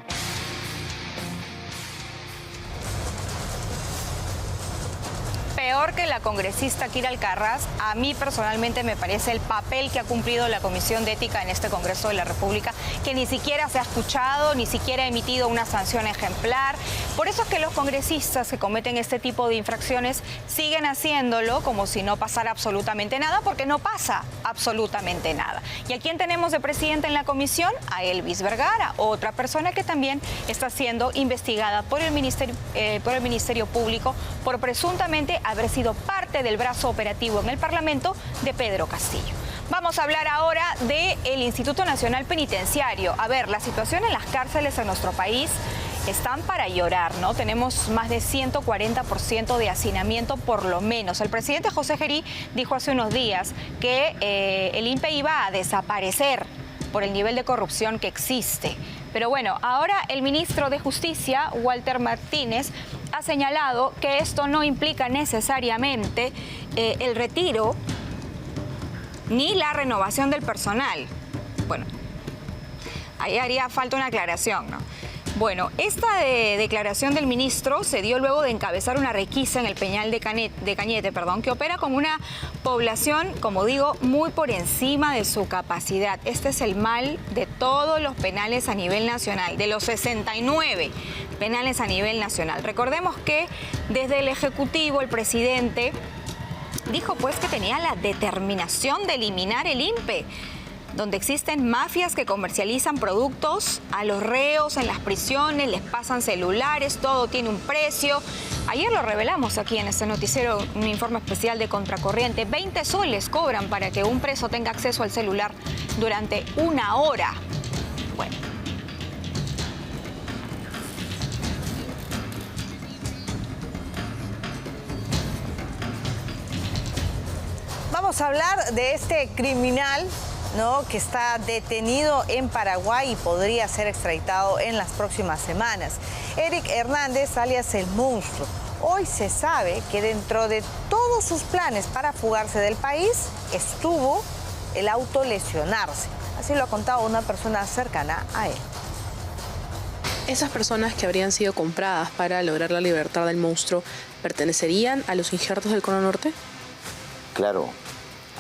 Peor que la congresista Kira Alcaraz, a mí personalmente me parece el papel que ha cumplido la Comisión de Ética en este Congreso de la República, que ni siquiera se ha escuchado, ni siquiera ha emitido una sanción ejemplar. Por eso es que los congresistas que cometen este tipo de infracciones siguen haciéndolo como si no pasara absolutamente nada, porque no pasa absolutamente nada. ¿Y a quién tenemos de presidente en la comisión? A Elvis Vergara, otra persona que también está siendo investigada por el Ministerio Público por presuntamente haber sido parte del brazo operativo en el Parlamento de Pedro Castillo. Vamos a hablar ahora del Instituto Nacional Penitenciario. A ver, la situación en las cárceles en nuestro país están para llorar, ¿no? Tenemos más de 140% de hacinamiento por lo menos. El presidente José Gerí dijo hace unos días que el INPE iba a desaparecer por el nivel de corrupción que existe. Pero bueno, ahora el ministro de Justicia, Walter Martínez, ha señalado que esto no implica necesariamente el retiro ni la renovación del personal. Bueno, ahí haría falta una aclaración, ¿no? Bueno, esta declaración del ministro se dio luego de encabezar una requisa en el Peñal de Cañete, que opera con una población, como digo, muy por encima de su capacidad. Este es el mal de todos los penales a nivel nacional, de los 69 penales a nivel nacional. Recordemos que desde el Ejecutivo, el presidente dijo pues que tenía la determinación de eliminar el INPE. donde existen mafias que comercializan productos a los reos en las prisiones, les pasan celulares, todo tiene un precio. Ayer lo revelamos aquí en este noticiero, un informe especial de Contracorriente. 20 soles cobran para que un preso tenga acceso al celular durante 1 hora. Bueno. Vamos a hablar de este criminal, ¿no?, que está detenido en Paraguay y podría ser extraditado en las próximas semanas. Eric Hernández, alias El Monstruo. Hoy se sabe que dentro de todos sus planes para fugarse del país estuvo el autolesionarse. Así lo ha contado una persona cercana a él. ¿Esas personas que habrían sido compradas para lograr la libertad del monstruo pertenecerían a los injertos del Cono Norte? Claro,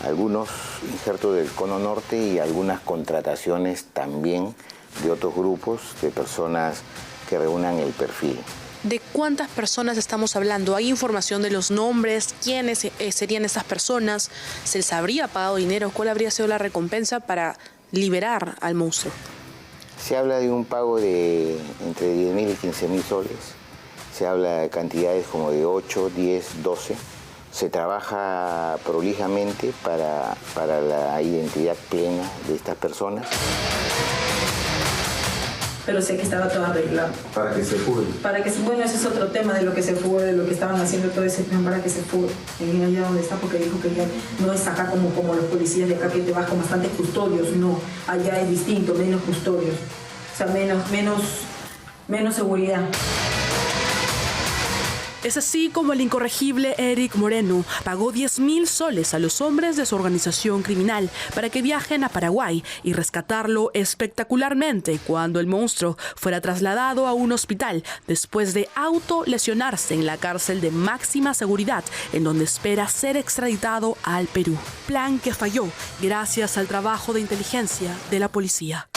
algunos injertos del Cono Norte y algunas contrataciones también de otros grupos de personas que reúnan el perfil. ¿De cuántas personas estamos hablando? ¿Hay información de los nombres? ¿Quiénes serían esas personas? ¿Se les habría pagado dinero? ¿Cuál habría sido la recompensa para liberar al monstruo? Se habla de un pago de entre 10.000 y 15.000 soles. Se habla de cantidades como de 8, 10, 12. Se trabaja prolijamente para la identidad plena de estas personas. Pero sé que estaba todo arreglado. Para que se fugue. Bueno, ese es otro tema de lo que se fugó, de lo que estaban haciendo todo ese plan para que se fugue. Allá donde está, porque dijo que ya no es acá como los policías de acá que te vas con bastantes custodios, no. Allá es distinto, menos custodios. O sea, menos seguridad. Es así como el incorregible Eric Moreno pagó 10.000 soles a los hombres de su organización criminal para que viajen a Paraguay y rescatarlo espectacularmente cuando el monstruo fuera trasladado a un hospital después de autolesionarse en la cárcel de máxima seguridad en donde espera ser extraditado al Perú. Plan que falló gracias al trabajo de inteligencia de la policía.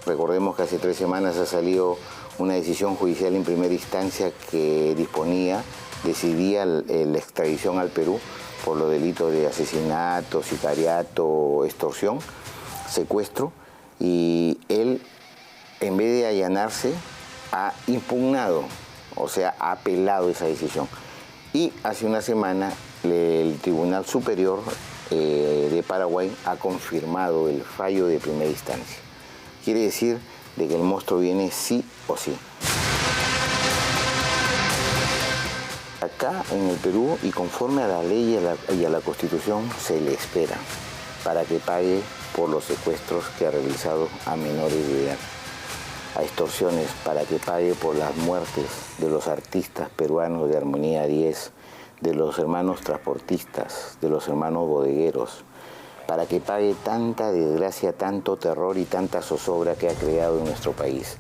Recordemos que hace 3 semanas ha salido una decisión judicial en primera instancia que decidía la extradición al Perú por los delitos de asesinato, sicariato, extorsión, secuestro, y él, en vez de allanarse, ha impugnado, o sea, ha apelado esa decisión. Y hace una semana el Tribunal Superior de Paraguay ha confirmado el fallo de primera instancia. Quiere decir de que el monstruo viene sí o sí. Acá en el Perú, y conforme a la ley y a la Constitución, se le espera para que pague por los secuestros que ha realizado a menores de edad, a extorsiones para que pague por las muertes de los artistas peruanos de Armonía 10, de los hermanos transportistas, de los hermanos bodegueros, para que pague tanta desgracia, tanto terror y tanta zozobra que ha creado en nuestro país.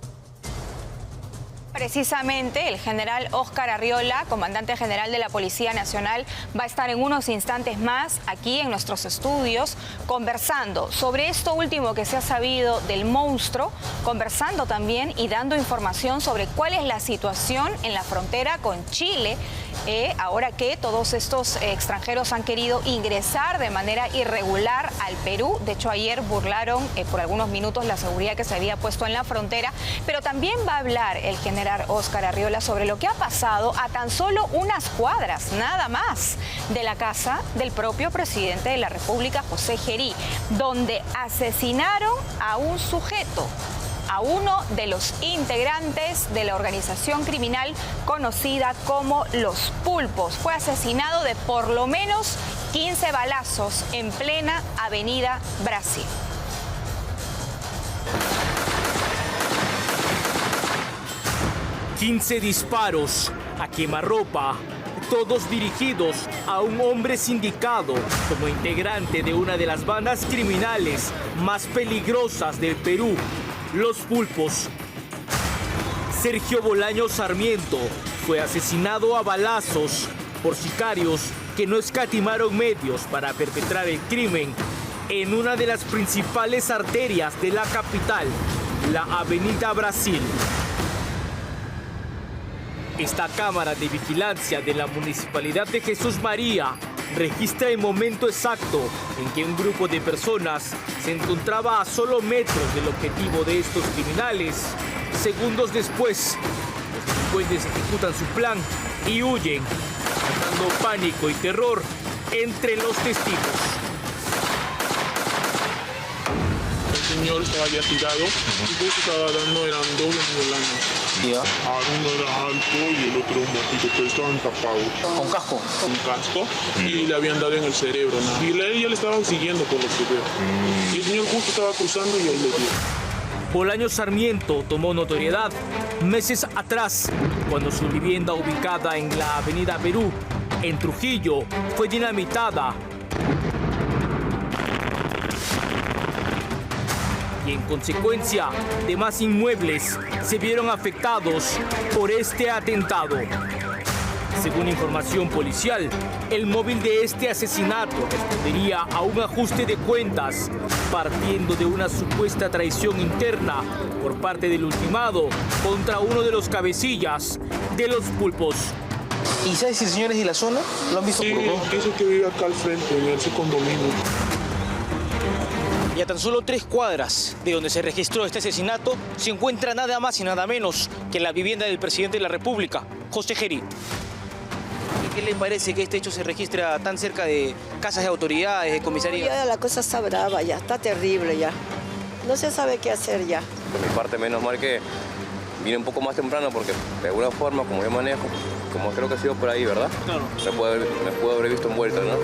Precisamente el general Óscar Arriola, comandante general de la Policía Nacional, va a estar en unos instantes más aquí en nuestros estudios conversando sobre esto último que se ha sabido del monstruo, conversando también y dando información sobre cuál es la situación en la frontera con Chile, ahora que todos estos extranjeros han querido ingresar de manera irregular al Perú. De hecho, ayer burlaron por algunos minutos la seguridad que se había puesto en la frontera, pero también va a hablar el general Óscar Arriola sobre lo que ha pasado a tan solo unas cuadras, nada más, de la casa del propio presidente de la República, José Gerí, donde asesinaron a un sujeto, a uno de los integrantes de la organización criminal conocida como Los Pulpos. Fue asesinado de por lo menos 15 balazos en plena Avenida Brasil. ...15 disparos a quemarropa, todos dirigidos a un hombre sindicado como integrante de una de las bandas criminales más peligrosas del Perú, Los Pulpos. Sergio Bolaño Sarmiento fue asesinado a balazos por sicarios que no escatimaron medios para perpetrar el crimen en una de las principales arterias de la capital, la Avenida Brasil. Esta cámara de vigilancia de la Municipalidad de Jesús María registra el momento exacto en que un grupo de personas se encontraba a solo metros del objetivo de estos criminales. Segundos después, los delincuentes ejecutan su plan y huyen, causando pánico y terror entre los testigos. El señor estaba ya tirado y justo estaba dando, eran dos venezolanos. Uno era alto y el otro un bajito, pero estaban tapados. ¿Con casco? Con casco y le habían dado en el cerebro. ¿No? Y ya le estaban siguiendo por lo que veo. Y el señor justo estaba cruzando y ahí le dio. Bolaños Sarmiento tomó notoriedad meses atrás, cuando su vivienda ubicada en la avenida Perú, en Trujillo, fue dinamitada. Y en consecuencia, demás inmuebles se vieron afectados por este atentado. Según información policial, el móvil de este asesinato respondería a un ajuste de cuentas, partiendo de una supuesta traición interna por parte del ultimado contra uno de los cabecillas de los Pulpos. ¿Y sabes si el señor es de la zona? ¿Lo han visto por acá? Sí, eso que vive acá al frente, en ese condominio. Y a tan solo 3 cuadras de donde se registró este asesinato se encuentra nada más y nada menos que la vivienda del presidente de la República, José Gerí. ¿Y qué le parece que este hecho se registra tan cerca de casas de autoridades, de comisarías? Ya la cosa está brava, ya está terrible ya. No se sabe qué hacer ya. Por mi parte, menos mal que vine un poco más temprano porque de alguna forma, como yo manejo, como creo que ha sido por ahí, ¿verdad? Claro. Me puedo haber visto envuelto, ¿no?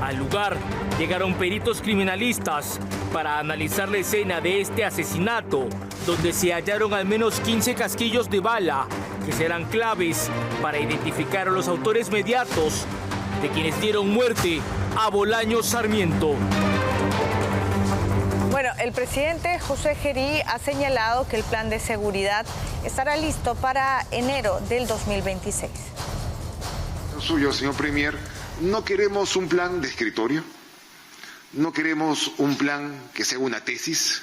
Al lugar llegaron peritos criminalistas para analizar la escena de este asesinato, donde se hallaron al menos 15 casquillos de bala, que serán claves para identificar a los autores mediatos de quienes dieron muerte a Bolaños Sarmiento. Bueno, el presidente José Gerí ha señalado que el plan de seguridad estará listo para enero del 2026. Suyo, señor Premier, no queremos un plan de escritorio, no queremos un plan que sea una tesis,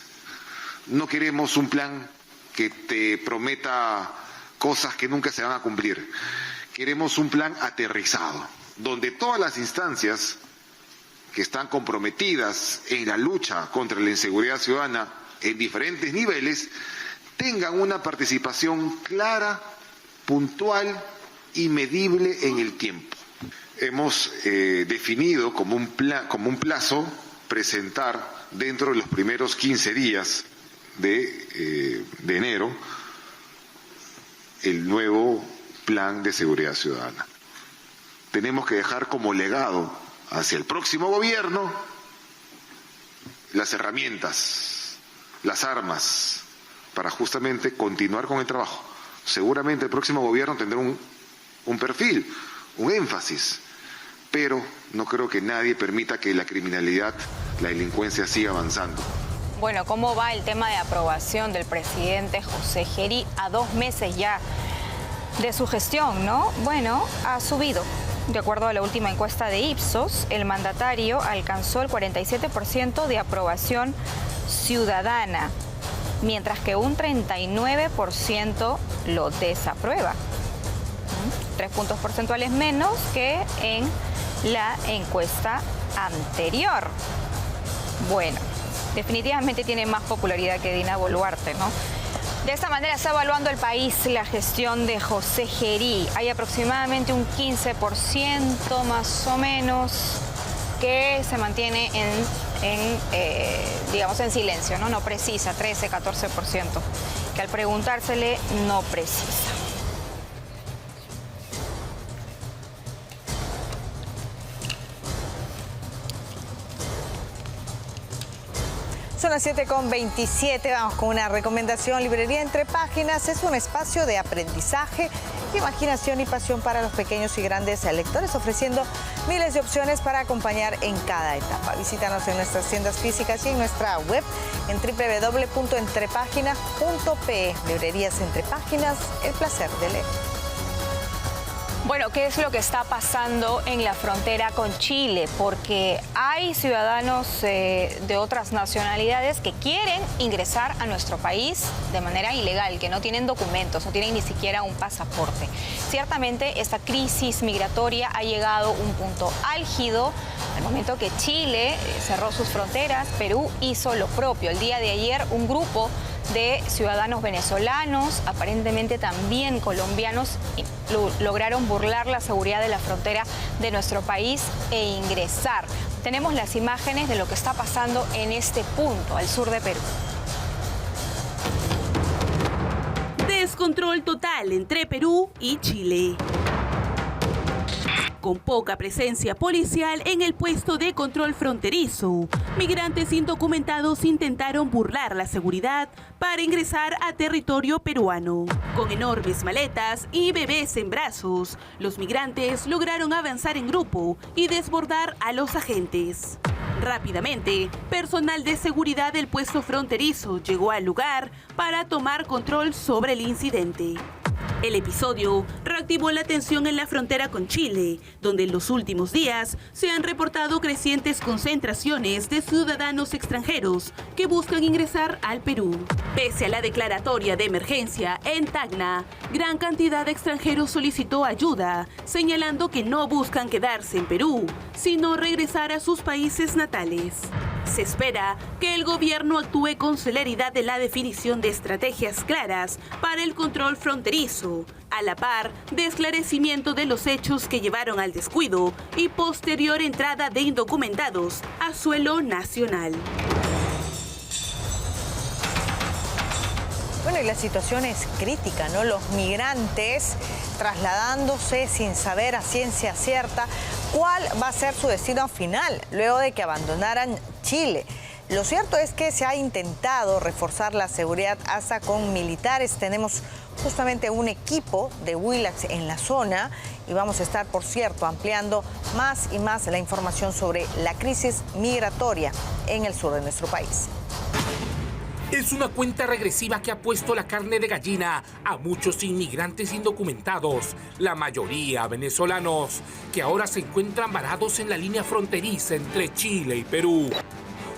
no queremos un plan que te prometa cosas que nunca se van a cumplir. Queremos un plan aterrizado, donde todas las instancias que están comprometidas en la lucha contra la inseguridad ciudadana en diferentes niveles tengan una participación clara, puntual y medible en el tiempo. Hemos definido como un plazo presentar dentro de los primeros 15 días de enero el nuevo plan de seguridad ciudadana. Tenemos que dejar como legado hacia el próximo gobierno las herramientas, las armas para justamente continuar con el trabajo. Seguramente el próximo gobierno tendrá un perfil, un énfasis, pero no creo que nadie permita que la criminalidad, la delincuencia siga avanzando. Bueno, ¿cómo va el tema de aprobación del presidente José Gerí a 2 meses ya de su gestión, no? Bueno, ha subido. De acuerdo a la última encuesta de Ipsos, el mandatario alcanzó el 47% de aprobación ciudadana, mientras que un 39% lo desaprueba. 3 puntos porcentuales menos que en la encuesta anterior. Bueno, definitivamente tiene más popularidad que Dina Boluarte, ¿no? De esta manera está evaluando el país la gestión de José Gerí. Hay aproximadamente un 15% más o menos que se mantiene digamos, en silencio, ¿no? No precisa, 13, 14%, que al preguntársele no precisa. Son las 7:27, vamos con una recomendación. Librería Entre Páginas es un espacio de aprendizaje, imaginación y pasión para los pequeños y grandes lectores, ofreciendo miles de opciones para acompañar en cada etapa. Visítanos en nuestras tiendas físicas y en nuestra web en www.entrepaginas.pe. Librerías Entre Páginas, el placer de leer. Bueno, ¿qué es lo que está pasando en la frontera con Chile? Porque hay ciudadanos de otras nacionalidades que quieren ingresar a nuestro país de manera ilegal, que no tienen documentos, no tienen ni siquiera un pasaporte. Ciertamente, esta crisis migratoria ha llegado a un punto álgido al momento que Chile cerró sus fronteras. Perú hizo lo propio. El día de ayer, un grupo de ciudadanos venezolanos, aparentemente también colombianos, lograron burlar la seguridad de la frontera de nuestro país e ingresar. Tenemos las imágenes de lo que está pasando en este punto, al sur de Perú. Descontrol total entre Perú y Chile. Con poca presencia policial en el puesto de control fronterizo, migrantes indocumentados intentaron burlar la seguridad para ingresar a territorio peruano. Con enormes maletas y bebés en brazos, los migrantes lograron avanzar en grupo y desbordar a los agentes. Rápidamente, personal de seguridad del puesto fronterizo llegó al lugar para tomar control sobre el incidente. El episodio reactivó la tensión en la frontera con Chile, donde en los últimos días se han reportado crecientes concentraciones de ciudadanos extranjeros que buscan ingresar al Perú. Pese a la declaratoria de emergencia en Tacna, gran cantidad de extranjeros solicitó ayuda, señalando que no buscan quedarse en Perú, sino regresar a sus países natales. Se espera que el gobierno actúe con celeridad en la definición de estrategias claras para el control fronterizo, a la par de esclarecimiento de los hechos que llevaron al descuido y posterior entrada de indocumentados a suelo nacional. Bueno, y la situación es crítica, ¿no? Los migrantes trasladándose sin saber a ciencia cierta cuál va a ser su destino final luego de que abandonaran Chile. Lo cierto es que se ha intentado reforzar la seguridad hasta con militares. Tenemos justamente un equipo de Willax en la zona y vamos a estar, por cierto, ampliando más y más la información sobre la crisis migratoria en el sur de nuestro país. Es una cuenta regresiva que ha puesto la carne de gallina a muchos inmigrantes indocumentados, la mayoría venezolanos, que ahora se encuentran varados en la línea fronteriza entre Chile y Perú.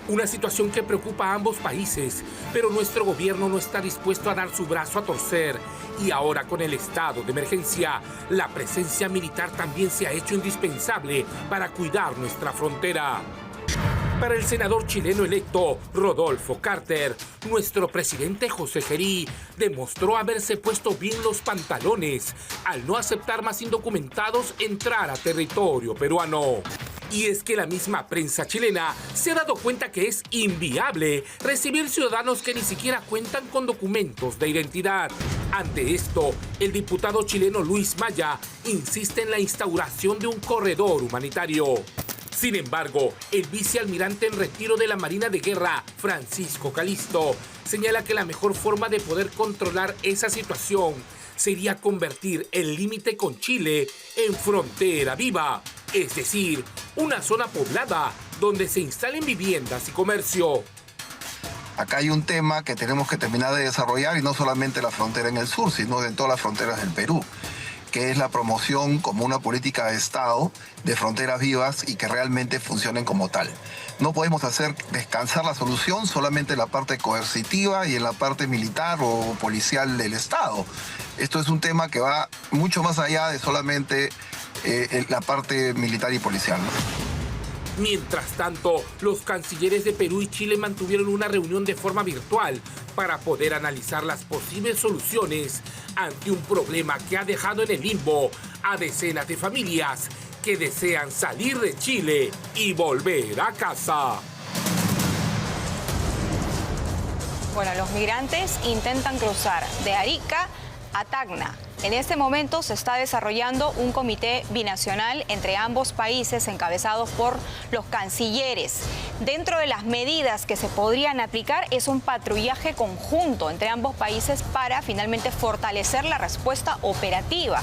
Una situación que preocupa a ambos países, pero nuestro gobierno no está dispuesto a dar su brazo a torcer. Y ahora, con el estado de emergencia, la presencia militar también se ha hecho indispensable para cuidar nuestra frontera. Para el senador chileno electo Rodolfo Carter, nuestro presidente José Gerí demostró haberse puesto bien los pantalones al no aceptar más indocumentados entrar a territorio peruano. Y es que la misma prensa chilena se ha dado cuenta que es inviable recibir ciudadanos que ni siquiera cuentan con documentos de identidad. Ante esto, el diputado chileno Luis Maya insiste en la instauración de un corredor humanitario. Sin embargo, el vicealmirante en retiro de la Marina de Guerra, Francisco Calisto, señala que la mejor forma de poder controlar esa situación sería convertir el límite con Chile en frontera viva, es decir, una zona poblada donde se instalen viviendas y comercio. Acá hay un tema que tenemos que terminar de desarrollar, y no solamente la frontera en el sur, sino en todas las fronteras del Perú, que es la promoción como una política de Estado de fronteras vivas y que realmente funcionen como tal. No podemos hacer descansar la solución solamente en la parte coercitiva y en la parte militar o policial del Estado. Esto es un tema que va mucho más allá de solamente la parte militar y policial, ¿no? Mientras tanto, los cancilleres de Perú y Chile mantuvieron una reunión de forma virtual para poder analizar las posibles soluciones ante un problema que ha dejado en el limbo a decenas de familias que desean salir de Chile y volver a casa. Bueno, los migrantes intentan cruzar de Arica a Tacna. En este momento se está desarrollando un comité binacional entre ambos países encabezados por los cancilleres. Dentro de las medidas que se podrían aplicar es un patrullaje conjunto entre ambos países para finalmente fortalecer la respuesta operativa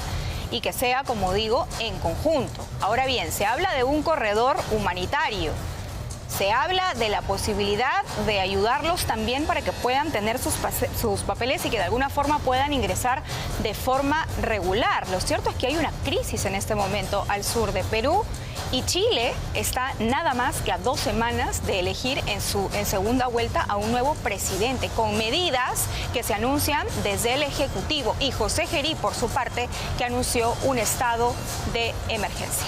y que sea, como digo, en conjunto. Ahora bien, se habla de un corredor humanitario. Se habla de la posibilidad de ayudarlos también para que puedan tener sus papeles y que de alguna forma puedan ingresar de forma regular. Lo cierto es que hay una crisis en este momento al sur de Perú y Chile está nada más que a 2 semanas de elegir en segunda vuelta a un nuevo presidente, con medidas que se anuncian desde el Ejecutivo. Y José Gerí, por su parte, que anunció un estado de emergencia.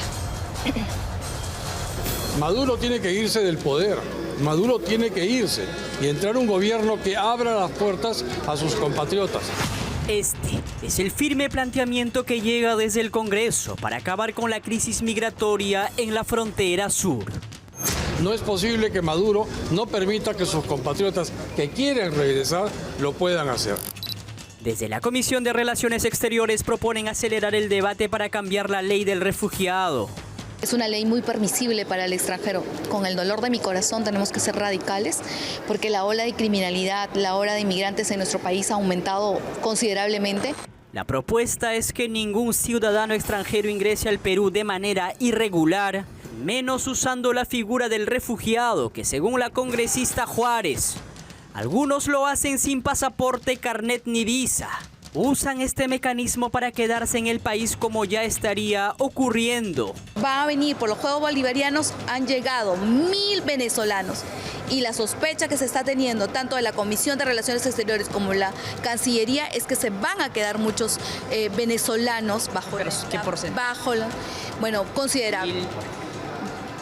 Maduro tiene que irse del poder, Maduro tiene que irse y entrar un gobierno que abra las puertas a sus compatriotas. Este es el firme planteamiento que llega desde el Congreso para acabar con la crisis migratoria en la frontera sur. No es posible que Maduro no permita que sus compatriotas que quieren regresar lo puedan hacer. Desde la Comisión de Relaciones Exteriores proponen acelerar el debate para cambiar la ley del refugiado. Es una ley muy permisible para el extranjero. Con el dolor de mi corazón tenemos que ser radicales porque la ola de criminalidad, la ola de inmigrantes en nuestro país ha aumentado considerablemente. La propuesta es que ningún ciudadano extranjero ingrese al Perú de manera irregular, menos usando la figura del refugiado, que según la congresista Juárez, algunos lo hacen sin pasaporte, carnet ni visa. Usan este mecanismo para quedarse en el país como ya estaría ocurriendo. Va a venir por los Juegos Bolivarianos, han llegado 1000 venezolanos y la sospecha que se está teniendo tanto de la Comisión de Relaciones Exteriores como la Cancillería es que se van a quedar muchos venezolanos bajo... ¿Qué porcentaje? Bueno, considerable.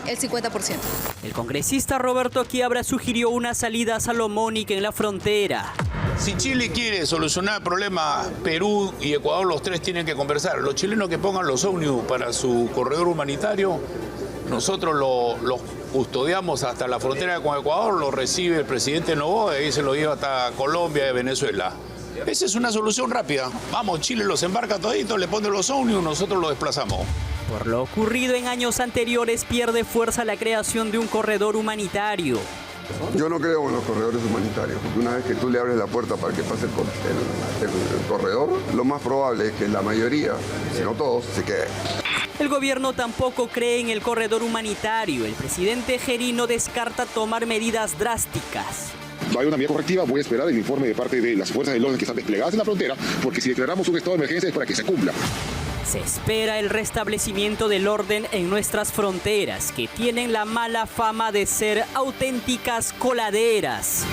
El 50%. El congresista Roberto Quiabra sugirió una salida salomónica en la frontera. Si Chile quiere solucionar el problema, Perú y Ecuador, los tres tienen que conversar. Los chilenos que pongan los ómnibus para su corredor humanitario, nosotros los custodiamos hasta la frontera con Ecuador, lo recibe el presidente Noboa y ahí se lo lleva hasta Colombia y Venezuela. Esa es una solución rápida. Vamos, Chile los embarca toditos, le pone los ómnibus, nosotros los desplazamos. Por lo ocurrido en años anteriores, pierde fuerza la creación de un corredor humanitario. Yo no creo en los corredores humanitarios, porque una vez que tú le abres la puerta para que pase el corredor, lo más probable es que la mayoría, si no todos, se queden. El gobierno tampoco cree en el corredor humanitario. El presidente Gerí no descarta tomar medidas drásticas. Va a haber una medida correctiva, voy a esperar el informe de parte de las fuerzas del orden que están desplegadas en la frontera, porque si declaramos un estado de emergencia es para que se cumpla. Se espera el restablecimiento del orden en nuestras fronteras, que tienen la mala fama de ser auténticas coladeras.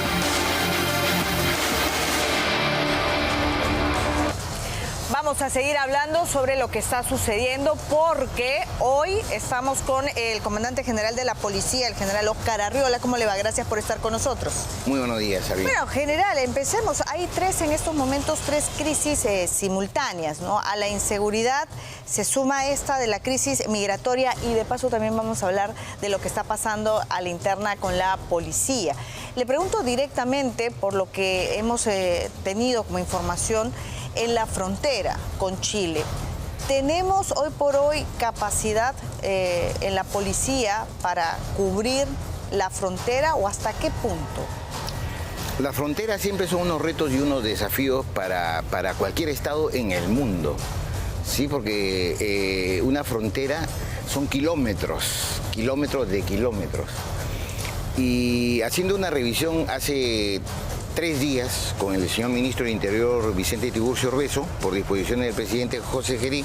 Vamos a seguir hablando sobre lo que está sucediendo porque hoy estamos con el comandante general de la policía, el general Oscar Arriola. ¿Cómo le va? Gracias por estar con nosotros. Muy buenos días, Sabina. Bueno, general, empecemos. Hay en estos momentos tres crisis simultáneas, ¿no? A la inseguridad se suma esta de la crisis migratoria y de paso también vamos a hablar de lo que está pasando a la interna con la policía. Le pregunto directamente por lo que hemos tenido como información en la frontera con Chile. ¿Tenemos hoy por hoy capacidad en la policía para cubrir la frontera o hasta qué punto? Las fronteras siempre son unos retos y unos desafíos para cualquier estado en el mundo, ¿sí? Porque una frontera son kilómetros de kilómetros. Y haciendo una revisión hace 3 días con el señor ministro del Interior Vicente Tiburcio Orbeso, por disposición del presidente José Gerí,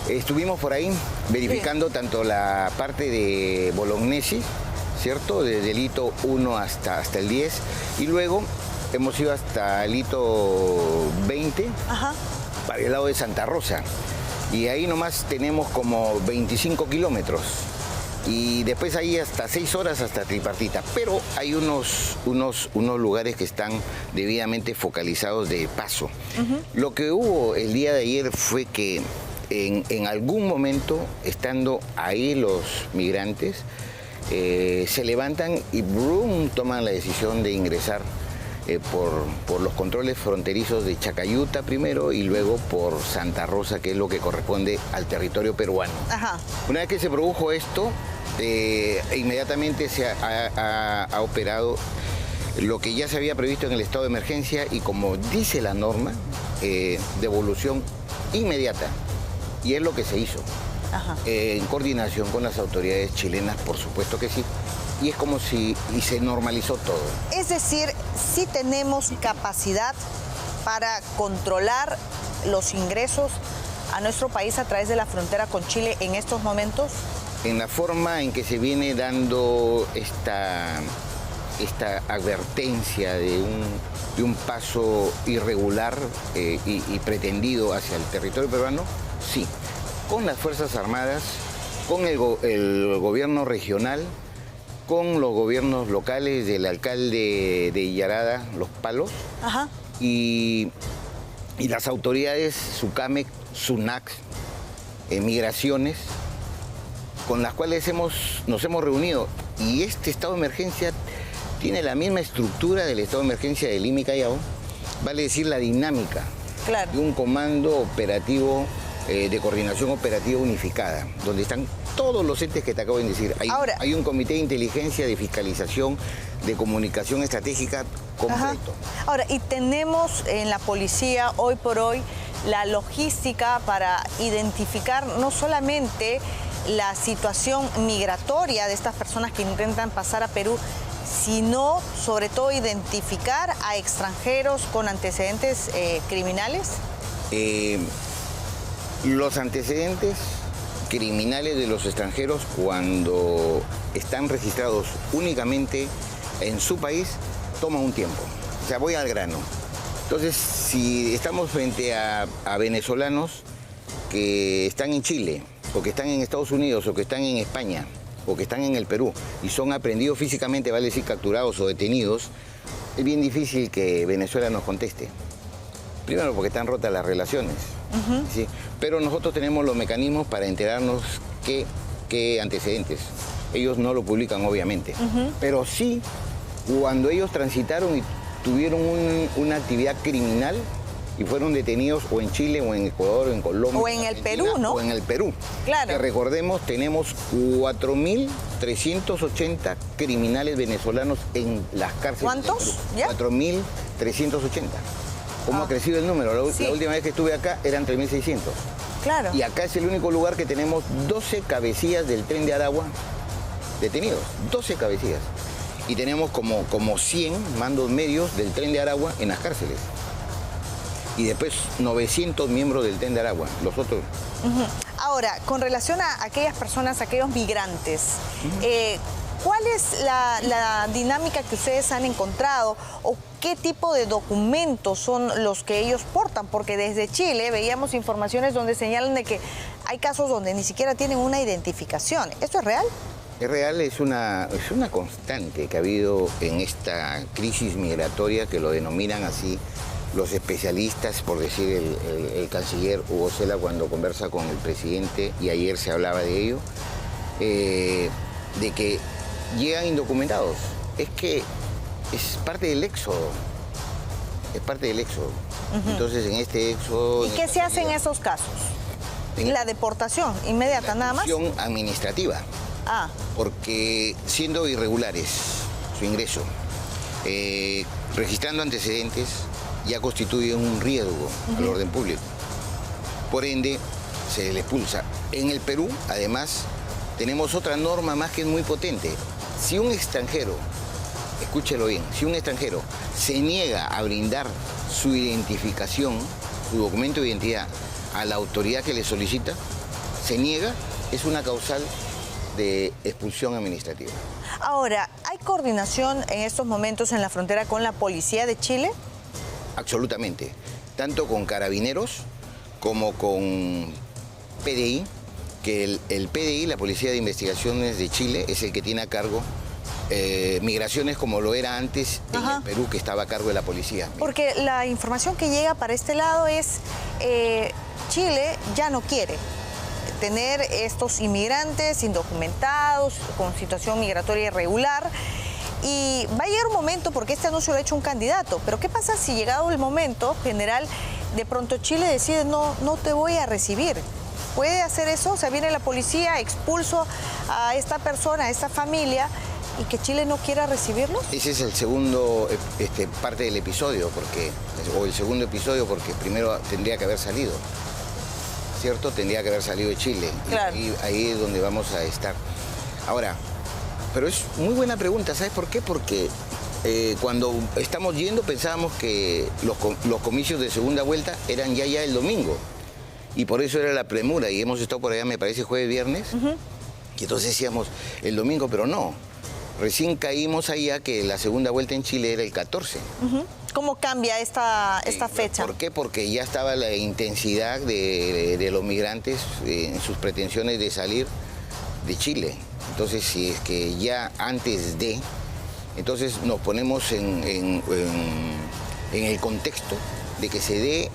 estuvimos por ahí verificando tanto la parte de Bolognesi, ¿cierto? Desde el hito 1 hasta el 10, y luego hemos ido hasta el hito 20, para el lado de Santa Rosa, y ahí nomás tenemos como 25 kilómetros. Y después hay hasta 6 horas hasta Tripartita, pero hay unos lugares que están debidamente focalizados de paso. Lo que hubo el día de ayer fue que en algún momento, estando ahí los migrantes, se levantan y ¡brum!, toman la decisión de ingresar por los controles fronterizos de Chacayuta primero y luego por Santa Rosa, que es lo que corresponde al territorio peruano. Una vez que se produjo esto, inmediatamente se ha operado lo que ya se había previsto en el estado de emergencia y, como dice la norma, devolución inmediata. Y es lo que se hizo. En coordinación con las autoridades chilenas, por supuesto que sí. y es como si se normalizó todo. Es decir, sí tenemos capacidad para controlar los ingresos a nuestro país a través de la frontera con Chile en estos momentos. En la forma en que se viene dando esta advertencia de un paso irregular y pretendido hacia el territorio peruano, sí. Con las Fuerzas Armadas, con el gobierno regional, con los gobiernos locales del alcalde de Illarada, Los Palos, Ajá. Y las autoridades, SUCAMEC, SUNAC, Migraciones, con las cuales nos hemos reunido. Y este estado de emergencia tiene la misma estructura del estado de emergencia de Lima y Callao, vale decir la dinámica de un comando operativo, de coordinación operativa unificada, donde están todos los entes que te acabo de decir. Hay un comité de inteligencia, de fiscalización, de comunicación estratégica completo. Ajá. Ahora, y tenemos en la policía hoy por hoy la logística para identificar no solamente la situación migratoria de estas personas que intentan pasar a Perú, sino sobre todo identificar a extranjeros con antecedentes criminales. Los antecedentes criminales de los extranjeros, cuando están registrados únicamente en su país, toma un tiempo. O sea, voy al grano. Entonces, si estamos frente a venezolanos que están en Chile, o que están en Estados Unidos, o que están en España, o que están en el Perú, y son aprehendidos físicamente, vale decir capturados o detenidos, es bien difícil que Venezuela nos conteste. Primero porque están rotas las relaciones, ¿sí? Pero nosotros tenemos los mecanismos para enterarnos qué antecedentes. Ellos no lo publican, obviamente. Pero sí, cuando ellos transitaron y tuvieron una actividad criminal y fueron detenidos o en Chile, o en Ecuador, o en Colombia. O en el Perú, ¿no? O en el Perú. Claro. Que recordemos, tenemos 4.380 criminales venezolanos en las cárceles. ¿Cuántos? ¿Ya? 4.380. ¿Cómo ha crecido el número? La última vez que estuve acá eran 3.600. Claro. Y acá es el único lugar que tenemos 12 cabecillas del Tren de Aragua detenidos. 12 cabecillas. Y tenemos como 100 mandos medios del Tren de Aragua en las cárceles. Y después 900 miembros del Tren de Aragua, los otros. Ahora, con relación a aquellas personas, aquellos migrantes, ¿cuál es la dinámica que ustedes han encontrado o qué tipo de documentos son los que ellos portan? Porque desde Chile veíamos informaciones donde señalan de que hay casos donde ni siquiera tienen una identificación. ¿Esto es real? Es real, es una constante que ha habido en esta crisis migratoria, que lo denominan así los especialistas, por decir el canciller Hugo Cela cuando conversa con el presidente, y ayer se hablaba de ello, de que llegan indocumentados. Es que es parte del éxodo. Es parte del éxodo. Entonces, en este éxodo... ¿Y qué se hace en esos casos? La deportación inmediata, nada más. La deportación administrativa. Porque siendo irregulares su ingreso, registrando antecedentes, ya constituyen un riesgo al orden público. Por ende, se les expulsa. En el Perú, además, tenemos otra norma más que es muy potente. Si un extranjero, escúchelo bien, si un extranjero se niega a brindar su identificación, su documento de identidad a la autoridad que le solicita, se niega, es una causal de expulsión administrativa. Ahora, ¿hay coordinación en estos momentos en la frontera con la policía de Chile? Absolutamente, tanto con Carabineros como con PDI, que el PDI, la Policía de Investigaciones de Chile, es el que tiene a cargo migraciones, como lo era antes en el Perú, que estaba a cargo de la policía. Porque la información que llega para este lado es Chile ya no quiere tener estos inmigrantes indocumentados, con situación migratoria irregular. Y va a llegar un momento, porque este anuncio lo ha hecho un candidato, pero ¿qué pasa si llegado el momento, general, de pronto Chile decide no te voy a recibir? ¿Puede hacer eso? O sea, viene la policía, expulso a esta persona, a esta familia, y que Chile no quiera recibirlos. Ese es el segundo parte del episodio, o el segundo episodio, porque primero tendría que haber salido, ¿cierto? Tendría que haber salido de Chile. Claro. Y ahí es donde vamos a estar. Ahora, pero es muy buena pregunta. ¿Sabes por qué? Porque cuando estamos yendo pensábamos que los comicios de segunda vuelta eran ya el domingo. Y por eso era la premura. Y hemos estado por allá, me parece, jueves, viernes. Y entonces decíamos el domingo, pero no. Recién caímos allá que la segunda vuelta en Chile era el 14. ¿Cómo cambia esta fecha? ¿Por qué? Porque ya estaba la intensidad de los migrantes en sus pretensiones de salir de Chile. Entonces, si es que ya antes de, entonces nos ponemos en el contexto de que se dé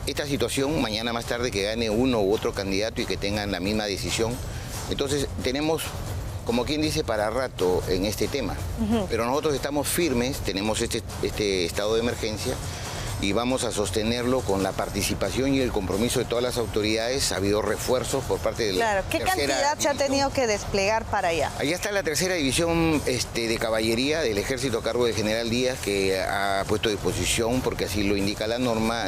esta situación mañana más tarde, que gane uno u otro candidato y que tengan la misma decisión. Entonces tenemos, como quien dice, para rato en este tema. Pero nosotros estamos firmes, tenemos este estado de emergencia y vamos a sostenerlo con la participación y el compromiso de todas las autoridades. Ha habido refuerzos por parte de la ¿Qué cantidad se ha tenido que desplegar para allá? Allá está la tercera división de caballería del ejército a cargo del general Díaz, que ha puesto a disposición, porque así lo indica la norma,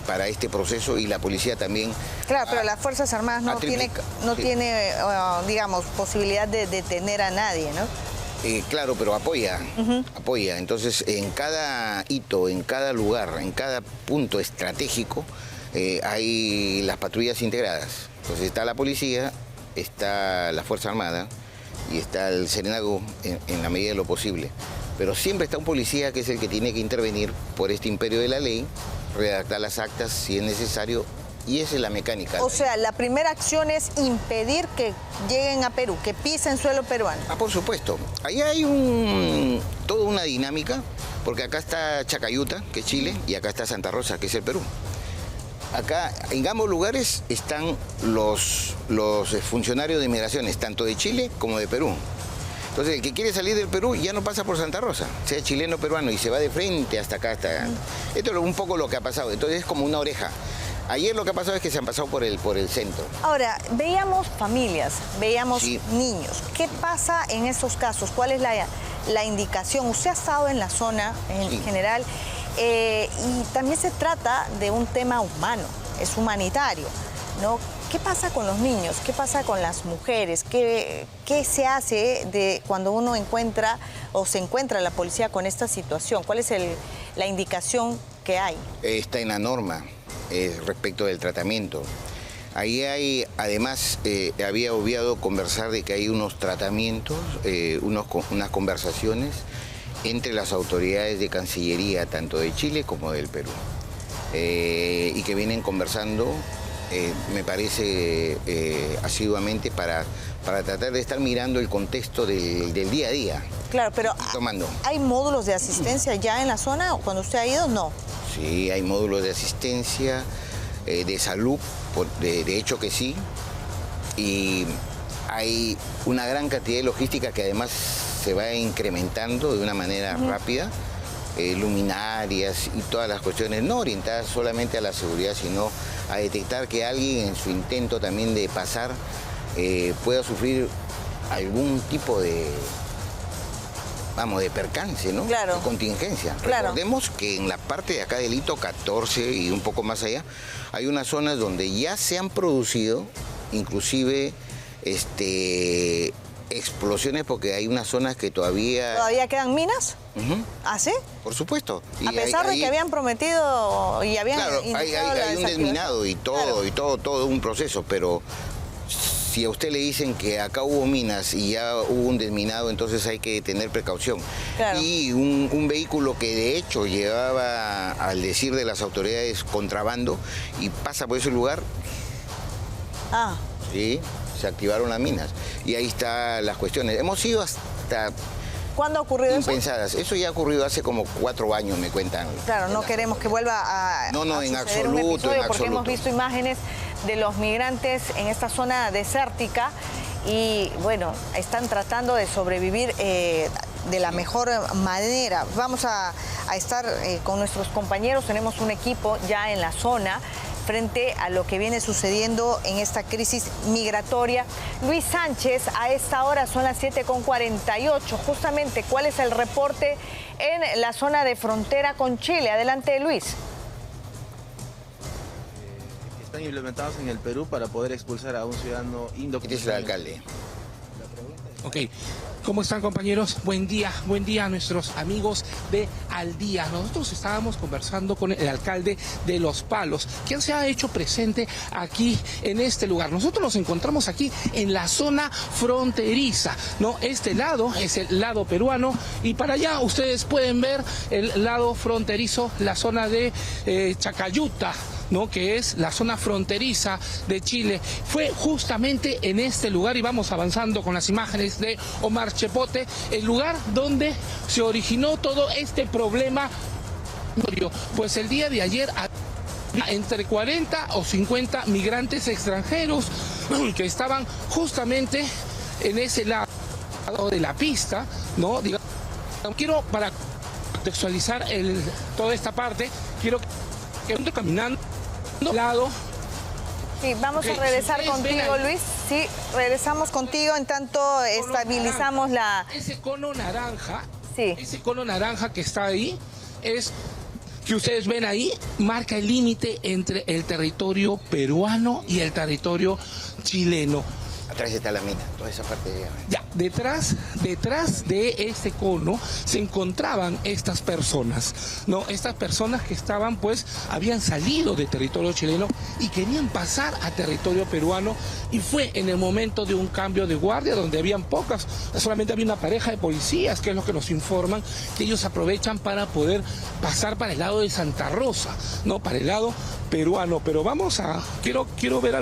para este proceso, y la policía también. Claro, pero las Fuerzas Armadas no tiene, digamos, posibilidad de detener a nadie, ¿no? Claro, pero apoya. Entonces, en cada hito, en cada lugar, en cada punto estratégico, hay las patrullas integradas. Entonces está la policía, está la Fuerza Armada y está el Serenazgo en la medida de lo posible. Pero siempre está un policía que es el que tiene que intervenir por este imperio de la ley, redactar las actas si es necesario, y esa es la mecánica. O sea, la primera acción es impedir que lleguen a Perú, que pisen suelo peruano. Por supuesto. Ahí hay toda una dinámica, porque acá está Chacayuta, que es Chile, y acá está Santa Rosa, que es el Perú. Acá, en ambos lugares, están los funcionarios de migraciones, tanto de Chile como de Perú. Entonces, el que quiere salir del Perú ya no pasa por Santa Rosa, sea chileno o peruano, y se va de frente hasta acá. Esto es un poco lo que ha pasado. Entonces, es como una oreja. Ayer lo que ha pasado es que se han pasado por el centro. Ahora, veíamos familias, veíamos niños. ¿Qué pasa en estos casos? ¿Cuál es la indicación? Usted ha estado en la zona en general y también se trata de un tema humano, es humanitario, ¿no? ¿Qué pasa con los niños? ¿Qué pasa con las mujeres? ¿Qué se hace cuando uno encuentra o se encuentra la policía con esta situación? ¿Cuál es la indicación que hay? Está en la norma respecto del tratamiento. Ahí hay, además, había obviado conversar de que hay unos tratamientos, unas conversaciones entre las autoridades de Cancillería, tanto de Chile como del Perú, y que vienen conversando, me parece, asiduamente para tratar de estar mirando el contexto del día a día. Claro, pero ¿hay módulos de asistencia ya en la zona? ¿Cuando usted ha ido, no? Sí, hay módulos de asistencia, de salud, de hecho que sí, y hay una gran cantidad de logística que además se va incrementando de una manera rápida, luminarias y todas las cuestiones no orientadas solamente a la seguridad, sino a detectar que alguien en su intento también de pasar pueda sufrir algún tipo de percance, ¿no? Claro. De contingencia. Claro. Recordemos que en la parte de acá del hito 14 y un poco más allá, hay unas zonas donde ya se han producido, inclusive, explosiones, porque hay unas zonas que todavía... ¿Todavía quedan minas? ¿Ah, sí? Por supuesto. A pesar de que habían prometido y habían... Claro, hay un desminado y todo un proceso, pero... Si a usted le dicen que acá hubo minas y ya hubo un desminado, entonces hay que tener precaución. Claro. Y un vehículo que de hecho llevaba, al decir de las autoridades, contrabando, y pasa por ese lugar, sí, se activaron las minas. Y ahí están las cuestiones. Hemos ido hasta... ¿Cuándo ha ocurrido impensadas? Eso ya ha ocurrido hace como 4 años, me cuentan. Claro, no queremos que vuelva a No, en absoluto, porque hemos visto imágenes de los migrantes en esta zona desértica y, bueno, están tratando de sobrevivir de la mejor manera. Vamos a estar con nuestros compañeros, tenemos un equipo ya en la zona frente a lo que viene sucediendo en esta crisis migratoria. Luis Sánchez, a esta hora son las 7:48. Justamente, ¿cuál es el reporte en la zona de frontera con Chile? Adelante, Luis. Están implementados en el Perú para poder expulsar a un ciudadano indocumentado. ¿Quién es el alcalde? La Ok. ¿Cómo están, compañeros? Buen día a nuestros amigos de Al Día. Nosotros estábamos conversando con el alcalde de Los Palos, quien se ha hecho presente aquí en este lugar. Nosotros nos encontramos aquí en la zona fronteriza, ¿no? Este lado es el lado peruano y para allá ustedes pueden ver el lado fronterizo, la zona de Chacayuta, ¿no? Que es la zona fronteriza de Chile. Fue justamente en este lugar, y vamos avanzando con las imágenes de Omar Chepote, el lugar donde se originó todo este problema. Pues el día de ayer, entre 40 o 50 migrantes extranjeros que estaban justamente en ese lado de la pista, ¿no? Digamos, quiero, para contextualizar toda esta parte, quiero que ando caminando lado. Sí, vamos a regresar contigo, Luis. Sí, regresamos contigo en tanto estabilizamos ese cono naranja. Sí. Ese cono naranja que está ahí es que ustedes ven ahí, marca el límite entre el territorio peruano y el territorio chileno. Atrás está la mina, toda esa parte de... Ya, detrás de este cono se encontraban estas personas, ¿no? Estas personas que estaban, pues, habían salido de territorio chileno y querían pasar a territorio peruano, y fue en el momento de un cambio de guardia donde habían pocas, solamente había una pareja de policías, que es lo que nos informan, que ellos aprovechan para poder pasar para el lado de Santa Rosa, ¿no? Para el lado peruano. Pero quiero ver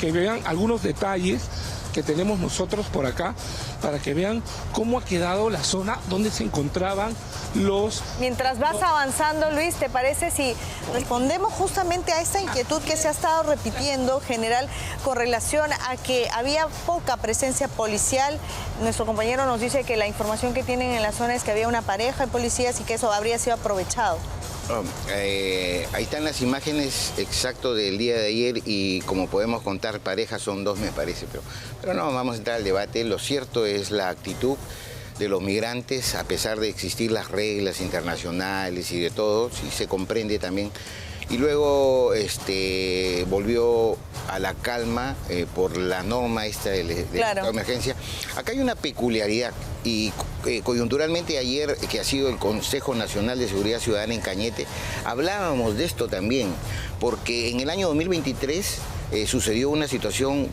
que vean algunos detalles que tenemos nosotros por acá, para que vean cómo ha quedado la zona donde se encontraban los... Mientras vas avanzando, Luis, ¿te parece si respondemos justamente a esta inquietud que se ha estado repitiendo, general, con relación a que había poca presencia policial? Nuestro compañero nos dice que la información que tienen en la zona es que había una pareja de policías y que eso habría sido aprovechado. Ahí están las imágenes exacto del día de ayer, y como podemos contar, parejas son 2, me parece, pero no vamos a entrar al debate. Lo cierto es la actitud de los migrantes, a pesar de existir las reglas internacionales y de todo, sí se comprende también. Y luego volvió a la calma por la norma esta de claro. la emergencia. Acá hay una peculiaridad, y coyunturalmente ayer, que ha sido el Consejo Nacional de Seguridad Ciudadana en Cañete, hablábamos de esto también, porque en el año 2023 sucedió una situación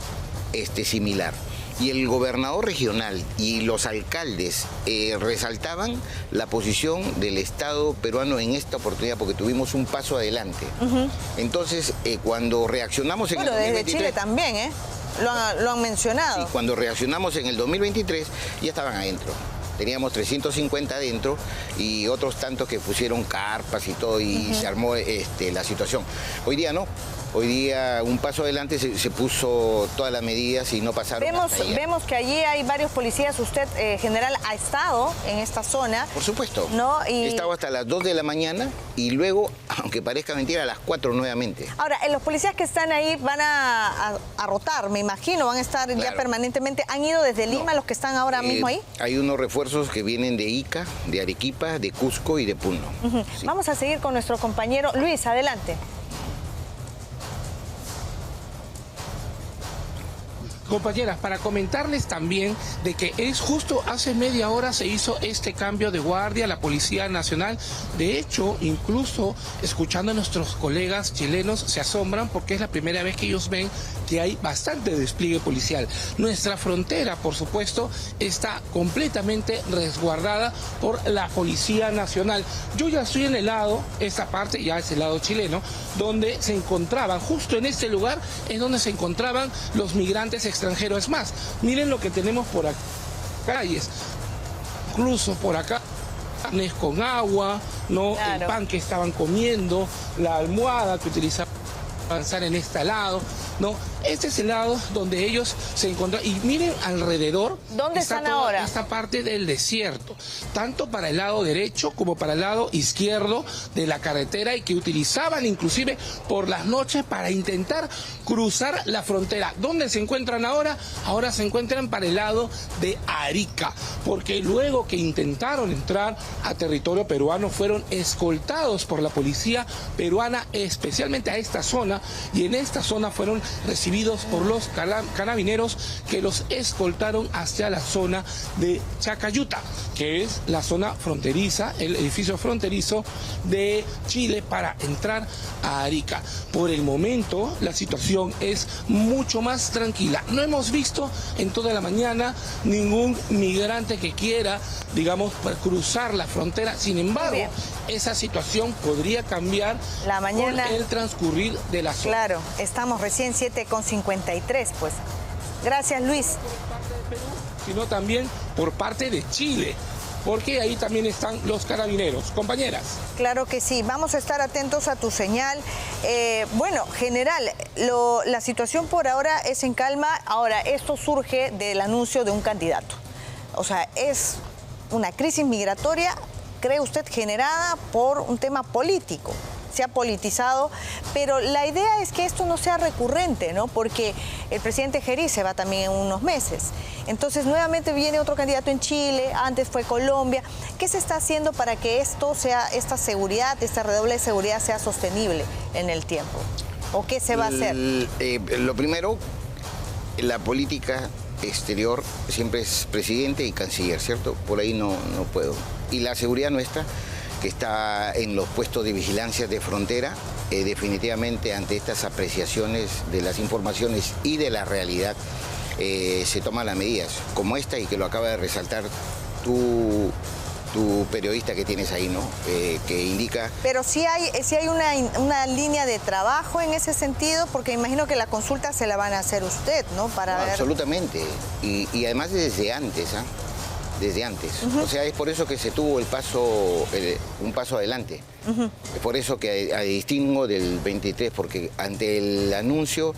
similar. Y el gobernador regional y los alcaldes resaltaban la posición del Estado peruano en esta oportunidad, porque tuvimos un paso adelante. Entonces, cuando reaccionamos en el 2023... desde Chile también, ¿eh? Lo han mencionado. Sí, cuando reaccionamos en el 2023, ya estaban adentro. Teníamos 350 adentro y otros tantos que pusieron carpas y todo, y se armó la situación. Hoy día no. Hoy día un paso adelante, se puso todas las medidas y no pasaron. Vemos que allí hay varios policías. Usted, general, ha estado en esta zona. Por supuesto. ¿No? He estado hasta las 2 de la mañana y luego, aunque parezca mentira, a las 4 nuevamente. Ahora, los policías que están ahí van a rotar, me imagino, van a estar ya permanentemente. ¿Han ido desde Lima los que están ahora mismo ahí? Hay unos refuerzos que vienen de Ica, de Arequipa, de Cusco y de Puno. Sí. Vamos a seguir con nuestro compañero Luis, adelante. Compañeras, para comentarles también de que es justo hace media hora se hizo este cambio de guardia, la Policía Nacional. De hecho, incluso escuchando a nuestros colegas chilenos, se asombran porque es la primera vez que ellos ven que hay bastante despliegue policial. Nuestra frontera, por supuesto, está completamente resguardada por la Policía Nacional. Yo ya estoy en el lado, esta parte ya es el lado chileno, donde se encontraban, justo en este lugar, es donde se encontraban los migrantes extranjeros. Es más, miren lo que tenemos por acá, calles, incluso por acá, panes con agua, ¿no? Claro. El pan que estaban comiendo, la almohada que utilizaban para avanzar en este lado, ¿no? Este es el lado donde ellos se encuentran. Y miren alrededor. ¿Dónde están ahora? Esta parte del desierto, tanto para el lado derecho como para el lado izquierdo de la carretera, y que utilizaban inclusive por las noches para intentar cruzar la frontera. ¿Dónde se encuentran ahora? Ahora se encuentran para el lado de Arica, porque luego que intentaron entrar a territorio peruano fueron escoltados por la policía peruana, especialmente a esta zona, y en esta zona fueron recibidos por los carabineros que los escoltaron hacia la zona de Chacayuta, que es la zona fronteriza, el edificio fronterizo de Chile para entrar a Arica. Por el momento la situación es mucho más tranquila. No hemos visto en toda la mañana ningún migrante que quiera, digamos, cruzar la frontera. Sin embargo, esa situación podría cambiar la mañana, con el transcurrir de las horas. Claro, estamos recién 7:53, pues. Gracias, Luis. Sino también por parte de Chile, porque ahí también están los carabineros. Compañeras. Claro que sí, vamos a estar atentos a tu señal. Bueno, general, la situación por ahora es en calma. Ahora, esto surge del anuncio de un candidato. O sea, es una crisis migratoria, ¿cree usted, generada por un tema político? Se ha politizado, pero la idea es que esto no sea recurrente, ¿no? Porque el presidente Geri se va también en unos meses. Entonces, nuevamente viene otro candidato en Chile, antes fue Colombia. ¿Qué se está haciendo para que esto sea, esta seguridad, este redoble de seguridad sea sostenible en el tiempo? ¿O qué se va a hacer? Lo primero, la política exterior siempre es presidente y canciller, ¿cierto? Por ahí no puedo. Y la seguridad nuestra, que está en los puestos de vigilancia de frontera, definitivamente ante estas apreciaciones de las informaciones y de la realidad, se toman las medidas, como esta y que lo acaba de resaltar tu periodista que tienes ahí, ¿no? Que indica... Pero sí hay una línea de trabajo en ese sentido, porque imagino que la consulta se la van a hacer usted, ¿no? Para ver... Absolutamente, y además desde antes, ¿ah? Desde antes. O sea, es por eso que se tuvo un paso adelante. Es por eso que a distingo del 23, porque ante el anuncio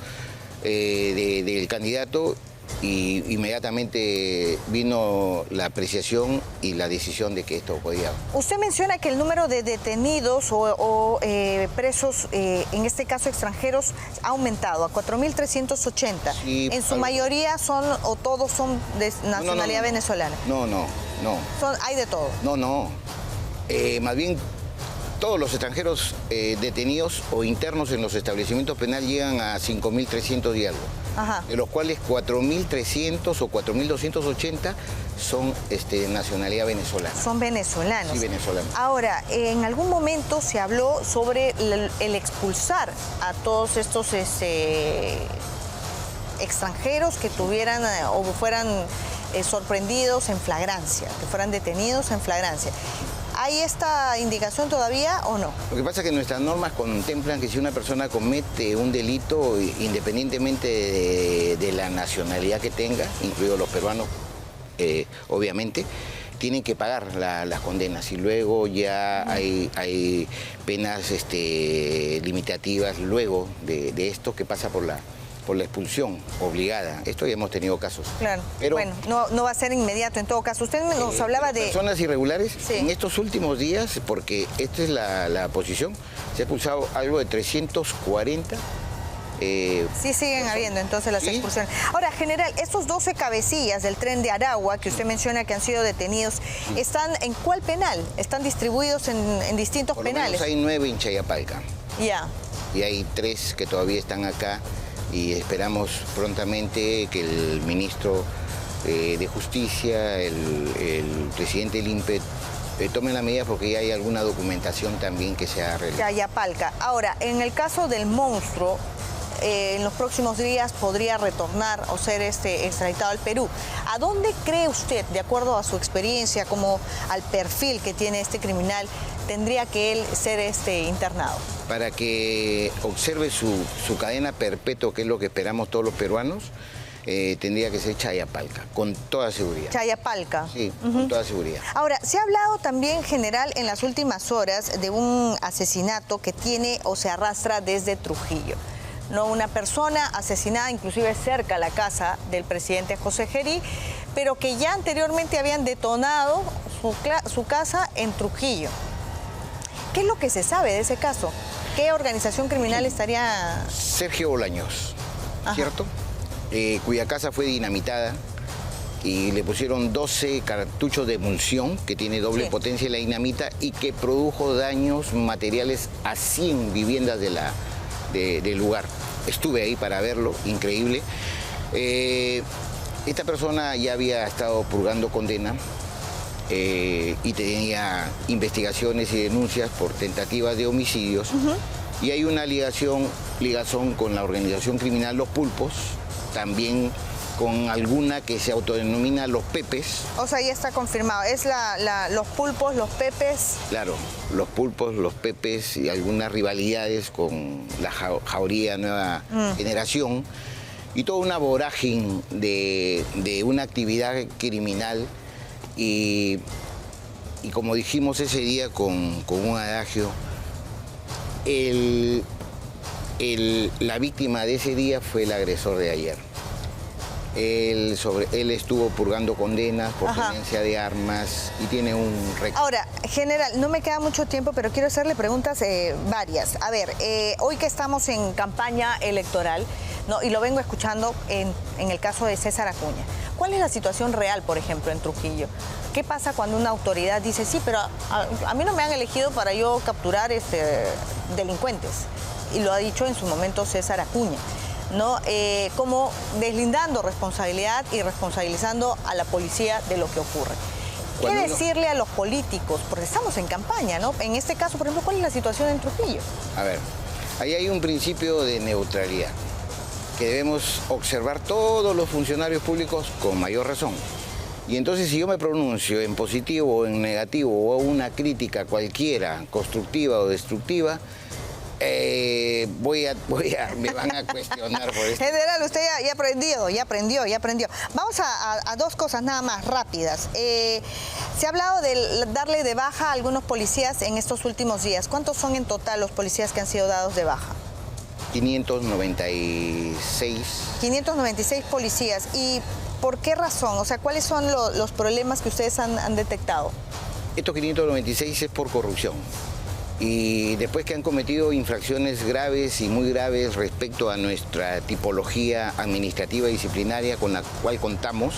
del candidato, inmediatamente vino la apreciación y la decisión de que esto podía... Usted menciona que el número de detenidos o presos, en este caso extranjeros, ha aumentado a 4.380. Sí, en su mayoría son, o todos son de nacionalidad venezolana. No. Hay de todo. No. Más bien, todos los extranjeros detenidos o internos en los establecimientos penales llegan a 5.300 y algo. Ajá. De los cuales 4.300 o 4.280 son nacionalidad venezolana. Son venezolanos. Sí, venezolanos. Ahora, en algún momento se habló sobre el expulsar a todos estos extranjeros que tuvieran o fueran sorprendidos en flagrancia, que fueran detenidos en flagrancia. ¿Hay esta indicación todavía o no? Lo que pasa es que nuestras normas contemplan que si una persona comete un delito, independientemente de la nacionalidad que tenga, incluidos los peruanos, obviamente, tienen que pagar las condenas y luego ya hay penas limitativas luego de esto que pasa por la expulsión obligada. Esto ya hemos tenido casos. Claro, pero bueno, no va a ser inmediato en todo caso. Usted nos hablaba de... Personas irregulares, sí. En estos últimos días, porque esta es la posición, se ha expulsado algo de 340. Sí siguen habiendo entonces las expulsiones. Ahora, general, estos 12 cabecillas del tren de Aragua que usted menciona que han sido detenidos, ¿están en cuál penal? ¿Están distribuidos en distintos penales? Hay 9 en Chayapalca. Ya. Y hay 3 que todavía están acá. Y esperamos prontamente que el ministro de Justicia, el presidente del INPE, tomen la medida porque ya hay alguna documentación también que se ha realizado. Chayapalca. Ahora, en el caso del monstruo, en los próximos días podría retornar o ser extraditado al Perú. ¿A dónde cree usted, de acuerdo a su experiencia, como al perfil que tiene este criminal, tendría que él ser internado? Para que observe su cadena perpetua, que es lo que esperamos todos los peruanos, tendría que ser Chayapalca, con toda seguridad. Chayapalca. Sí, con toda seguridad. Ahora, se ha hablado también, general, en las últimas horas de un asesinato que tiene o se arrastra desde Trujillo. No, una persona asesinada inclusive cerca a la casa del presidente José Geri, pero que ya anteriormente habían detonado su casa en Trujillo. ¿Qué es lo que se sabe de ese caso? ¿Qué organización criminal estaría...? Sergio Bolaños, ¿cierto? Cuya casa fue dinamitada y le pusieron 12 cartuchos de emulsión que tiene doble potencia en la dinamita y que produjo daños materiales a 100 viviendas del lugar. estuve ahí para verlo, increíble. Esta persona ya había estado purgando condena y tenía investigaciones y denuncias por tentativas de homicidios. Y hay una ligazón con la organización criminal Los Pulpos, también con alguna que se autodenomina Los Pepes. O sea, ya está confirmado. Es Los Pulpos, Los Pepes. Claro, Los Pulpos, Los Pepes y algunas rivalidades con la Jauría Nueva Generación. Y toda una vorágine de una actividad criminal. Y como dijimos ese día con un adagio, la víctima de ese día fue el agresor de ayer. Él estuvo purgando condenas por tenencia de armas y tiene un récord. Ahora, general, no me queda mucho tiempo, pero quiero hacerle preguntas varias. A ver, hoy que estamos en campaña electoral, ¿no? Y lo vengo escuchando en el caso de César Acuña. ¿Cuál es la situación real, por ejemplo, en Trujillo? ¿Qué pasa cuando una autoridad dice, sí, pero a mí no me han elegido para yo capturar delincuentes? Y lo ha dicho en su momento César Acuña, ¿no? Como deslindando responsabilidad y responsabilizando a la policía de lo que ocurre. ¿Qué decirle a los políticos? Porque estamos en campaña, ¿no? En este caso, por ejemplo, ¿cuál es la situación en Trujillo? A ver, ahí hay un principio de neutralidad, que debemos observar todos los funcionarios públicos con mayor razón. Y entonces si yo me pronuncio en positivo o en negativo o una crítica cualquiera, constructiva o destructiva, me van a cuestionar por esto. General, usted ya aprendió. Vamos a dos cosas nada más rápidas. Se ha hablado de darle de baja a algunos policías en estos últimos días. ¿Cuántos son en total los policías que han sido dados de baja? 596. 596 policías. ¿Y por qué razón? O sea, ¿cuáles son los problemas que ustedes han detectado? Estos 596 es por corrupción. Y después que han cometido infracciones graves y muy graves respecto a nuestra tipología administrativa y disciplinaria con la cual contamos,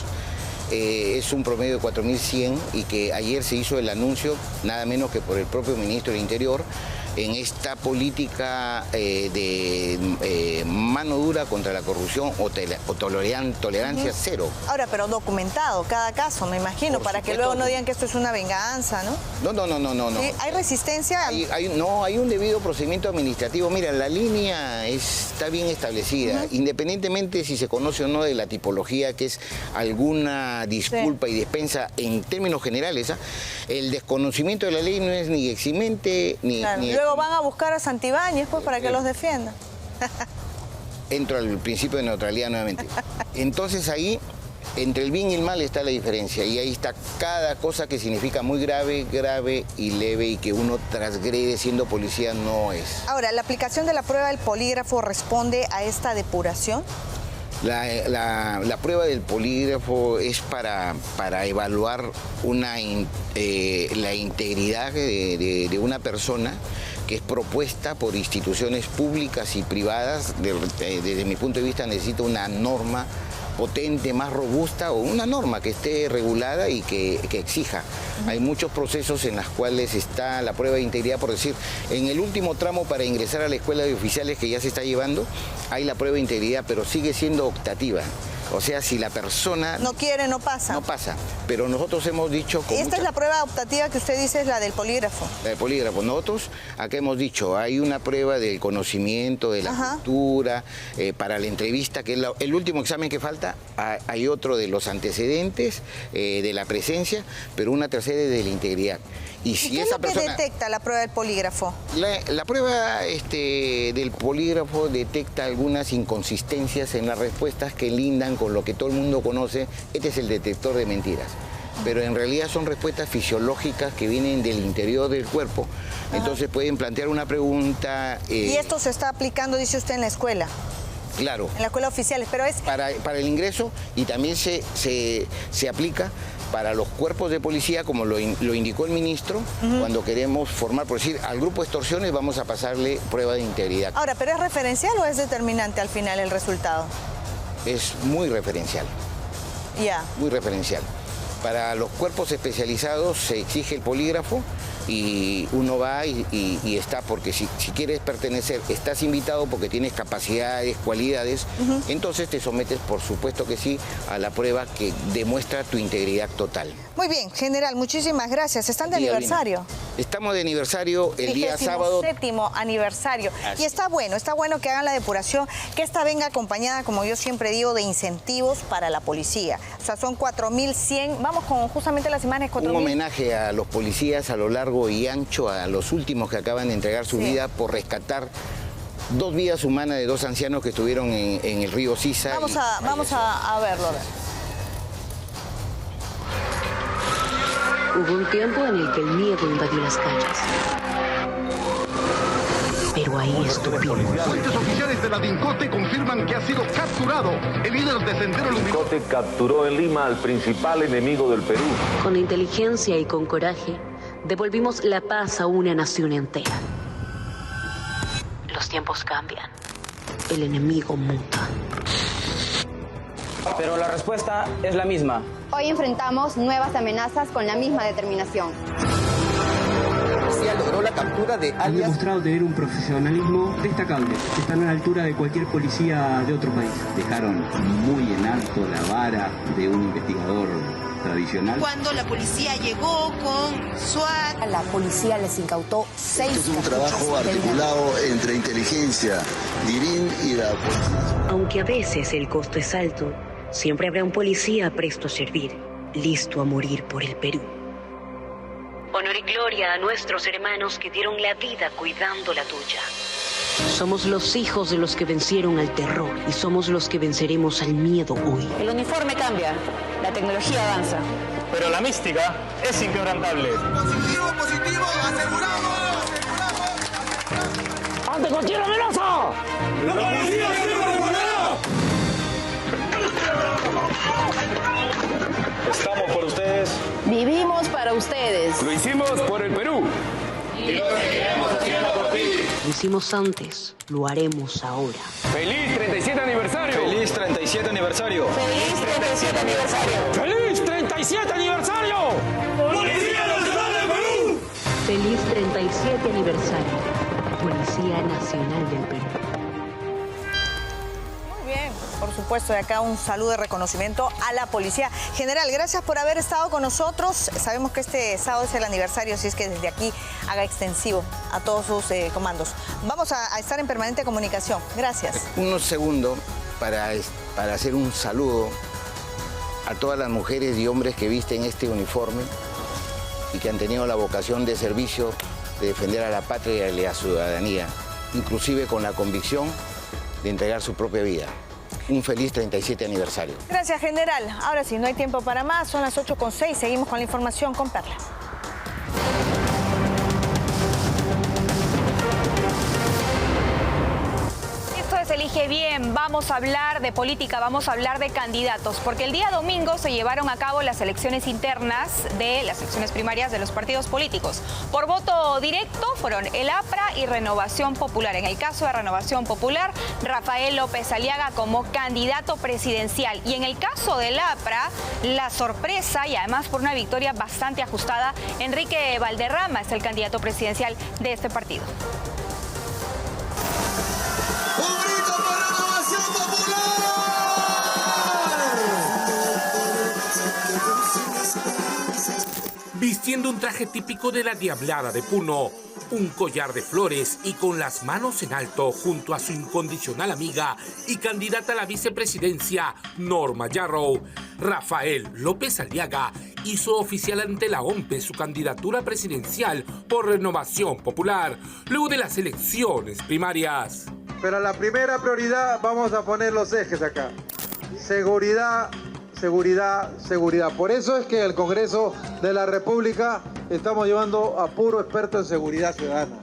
es un promedio de 4.100 y que ayer se hizo el anuncio, nada menos que por el propio ministro del Interior, en esta política de mano dura contra la corrupción o tolerancia cero. Ahora, pero documentado cada caso, me imagino, para que luego no digan que esto es una venganza, ¿no? No. ¿Sí? ¿Hay resistencia? Hay un debido procedimiento administrativo. Mira, la línea está bien establecida, independientemente si se conoce o no de la tipología, que es alguna disculpa y despensa en términos generales. El desconocimiento de la ley no es ni eximente ni... Luego van a buscar a Santibáñez pues, para que los defienda. Entro al principio de neutralidad nuevamente. Entonces ahí, entre el bien y el mal está la diferencia. Y ahí está cada cosa que significa muy grave, grave y leve y que uno transgrede siendo policía no es. Ahora, ¿la aplicación de la prueba del polígrafo responde a esta depuración? La prueba del polígrafo es para evaluar la integridad de una persona que es propuesta por instituciones públicas y privadas. Desde mi punto de vista necesita una norma potente, más robusta, o una norma que esté regulada y que exija. Hay muchos procesos en los cuales está la prueba de integridad, por decir, en el último tramo para ingresar a la escuela de oficiales que ya se está llevando, hay la prueba de integridad, pero sigue siendo optativa. O sea, si la persona... No quiere, no pasa. No pasa, pero nosotros hemos dicho... Esta es la prueba optativa que usted dice, es la del polígrafo. La del polígrafo. Nosotros acá hemos dicho, hay una prueba del conocimiento, de la cultura, para la entrevista, que es el último examen que falta. Hay otro de los antecedentes, de la presencia, pero una tercera es de la integridad. Y si ¿qué esa es lo que detecta la prueba del polígrafo? La prueba del polígrafo detecta algunas inconsistencias en las respuestas que lindan con lo que todo el mundo conoce. Este es el detector de mentiras. Pero en realidad son respuestas fisiológicas que vienen del interior del cuerpo. Entonces pueden plantear una pregunta... ¿Y esto se está aplicando, dice usted, en la escuela? Claro. En la escuela oficial, pero es... Para el ingreso, y también se aplica para los cuerpos de policía, como lo indicó el ministro, cuando queremos formar, por decir, al grupo de extorsiones vamos a pasarle prueba de integridad. Ahora, ¿pero es referencial o es determinante al final el resultado? Es muy referencial. Ya. Muy referencial. Para los cuerpos especializados se exige el polígrafo, y uno va y está, porque si quieres pertenecer, estás invitado porque tienes capacidades, cualidades, entonces te sometes, por supuesto que sí, a la prueba que demuestra tu integridad total. Muy bien, general, muchísimas gracias. ¿Están de aniversario? Estamos de aniversario el día sábado. 27º aniversario. Y está bueno que hagan la depuración, que esta venga acompañada, como yo siempre digo, de incentivos para la policía. O sea, son 4.100, vamos con justamente las imágenes, 4.000. Un homenaje a los policías a lo largo y ancho, a los últimos que acaban de entregar su vida por rescatar 2 vidas humanas de 2 ancianos que estuvieron en el río Sisa. Vamos a verlo. Hubo un tiempo en el que el miedo invadió las calles. Pero ahí estuvimos. Fuentes oficiales de la DINCOTE confirman que ha sido capturado el líder de Sendero Luminoso. DINCOTE capturó en Lima al principal enemigo del Perú. Con inteligencia y con coraje, devolvimos la paz a una nación entera. Los tiempos cambian. El enemigo muta. Pero la respuesta es la misma. Hoy enfrentamos nuevas amenazas con la misma determinación. La policía logró la captura de alias... Han demostrado tener un profesionalismo destacable. Están a la altura de cualquier policía de otro país. Dejaron muy en alto la vara de un investigador tradicional. Cuando la policía llegó con SWAT, la policía les incautó 6 Este es un trabajo articulado entre inteligencia, DIRIN y la policía. Aunque a veces el costo es alto, siempre habrá un policía presto a servir, listo a morir por el Perú. Honor y gloria a nuestros hermanos que dieron la vida cuidando la tuya. Somos los hijos de los que vencieron al terror y somos los que venceremos al miedo hoy. El uniforme cambia, la tecnología avanza. Pero la mística es inquebrantable. Positivo, aseguramos. ¡Ante cualquier amenaza! ¡La policía siempre responderá! Estamos por ustedes. Vivimos para ustedes. Lo hicimos por el Perú. Y lo seguiremos haciendo por ti. Lo hicimos antes, lo haremos ahora. ¡Feliz 37 aniversario! ¡Feliz 37 aniversario! ¡Feliz 37 aniversario! ¡Feliz 37 aniversario! ¡Policía Nacional del Perú! ¡Feliz 37 aniversario! Policía Nacional del Perú. Por supuesto, de acá un saludo de reconocimiento a la policía. General, gracias por haber estado con nosotros. Sabemos que este sábado es el aniversario, así es que desde aquí haga extensivo a todos sus comandos. Vamos a estar en permanente comunicación. Gracias. Unos segundos para hacer un saludo a todas las mujeres y hombres que visten este uniforme y que han tenido la vocación de servicio, de defender a la patria y a la ciudadanía, inclusive con la convicción de entregar su propia vida. Un feliz 37 aniversario. Gracias, general. Ahora sí, no hay tiempo para más. Son las 8:06. Seguimos con la información con Perla. Esto es Elige Bien. Vamos a hablar de política, vamos a hablar de candidatos, porque el día domingo se llevaron a cabo las elecciones internas de las elecciones primarias de los partidos políticos. Por voto directo fueron el APRA y Renovación Popular. En el caso de Renovación Popular, Rafael López Aliaga como candidato presidencial. Y en el caso del APRA, la sorpresa y además por una victoria bastante ajustada, Enrique Valderrama es el candidato presidencial de este partido. Vistiendo un traje típico de la Diablada de Puno, un collar de flores y con las manos en alto junto a su incondicional amiga y candidata a la vicepresidencia, Norma Yarrow, Rafael López Aliaga hizo oficial ante la OMPE su candidatura presidencial por Renovación Popular, luego de las elecciones primarias. Pero la primera prioridad vamos a poner los ejes acá. Seguridad, seguridad, seguridad. Por eso es que el Congreso de la República estamos llevando a puro experto en seguridad ciudadana.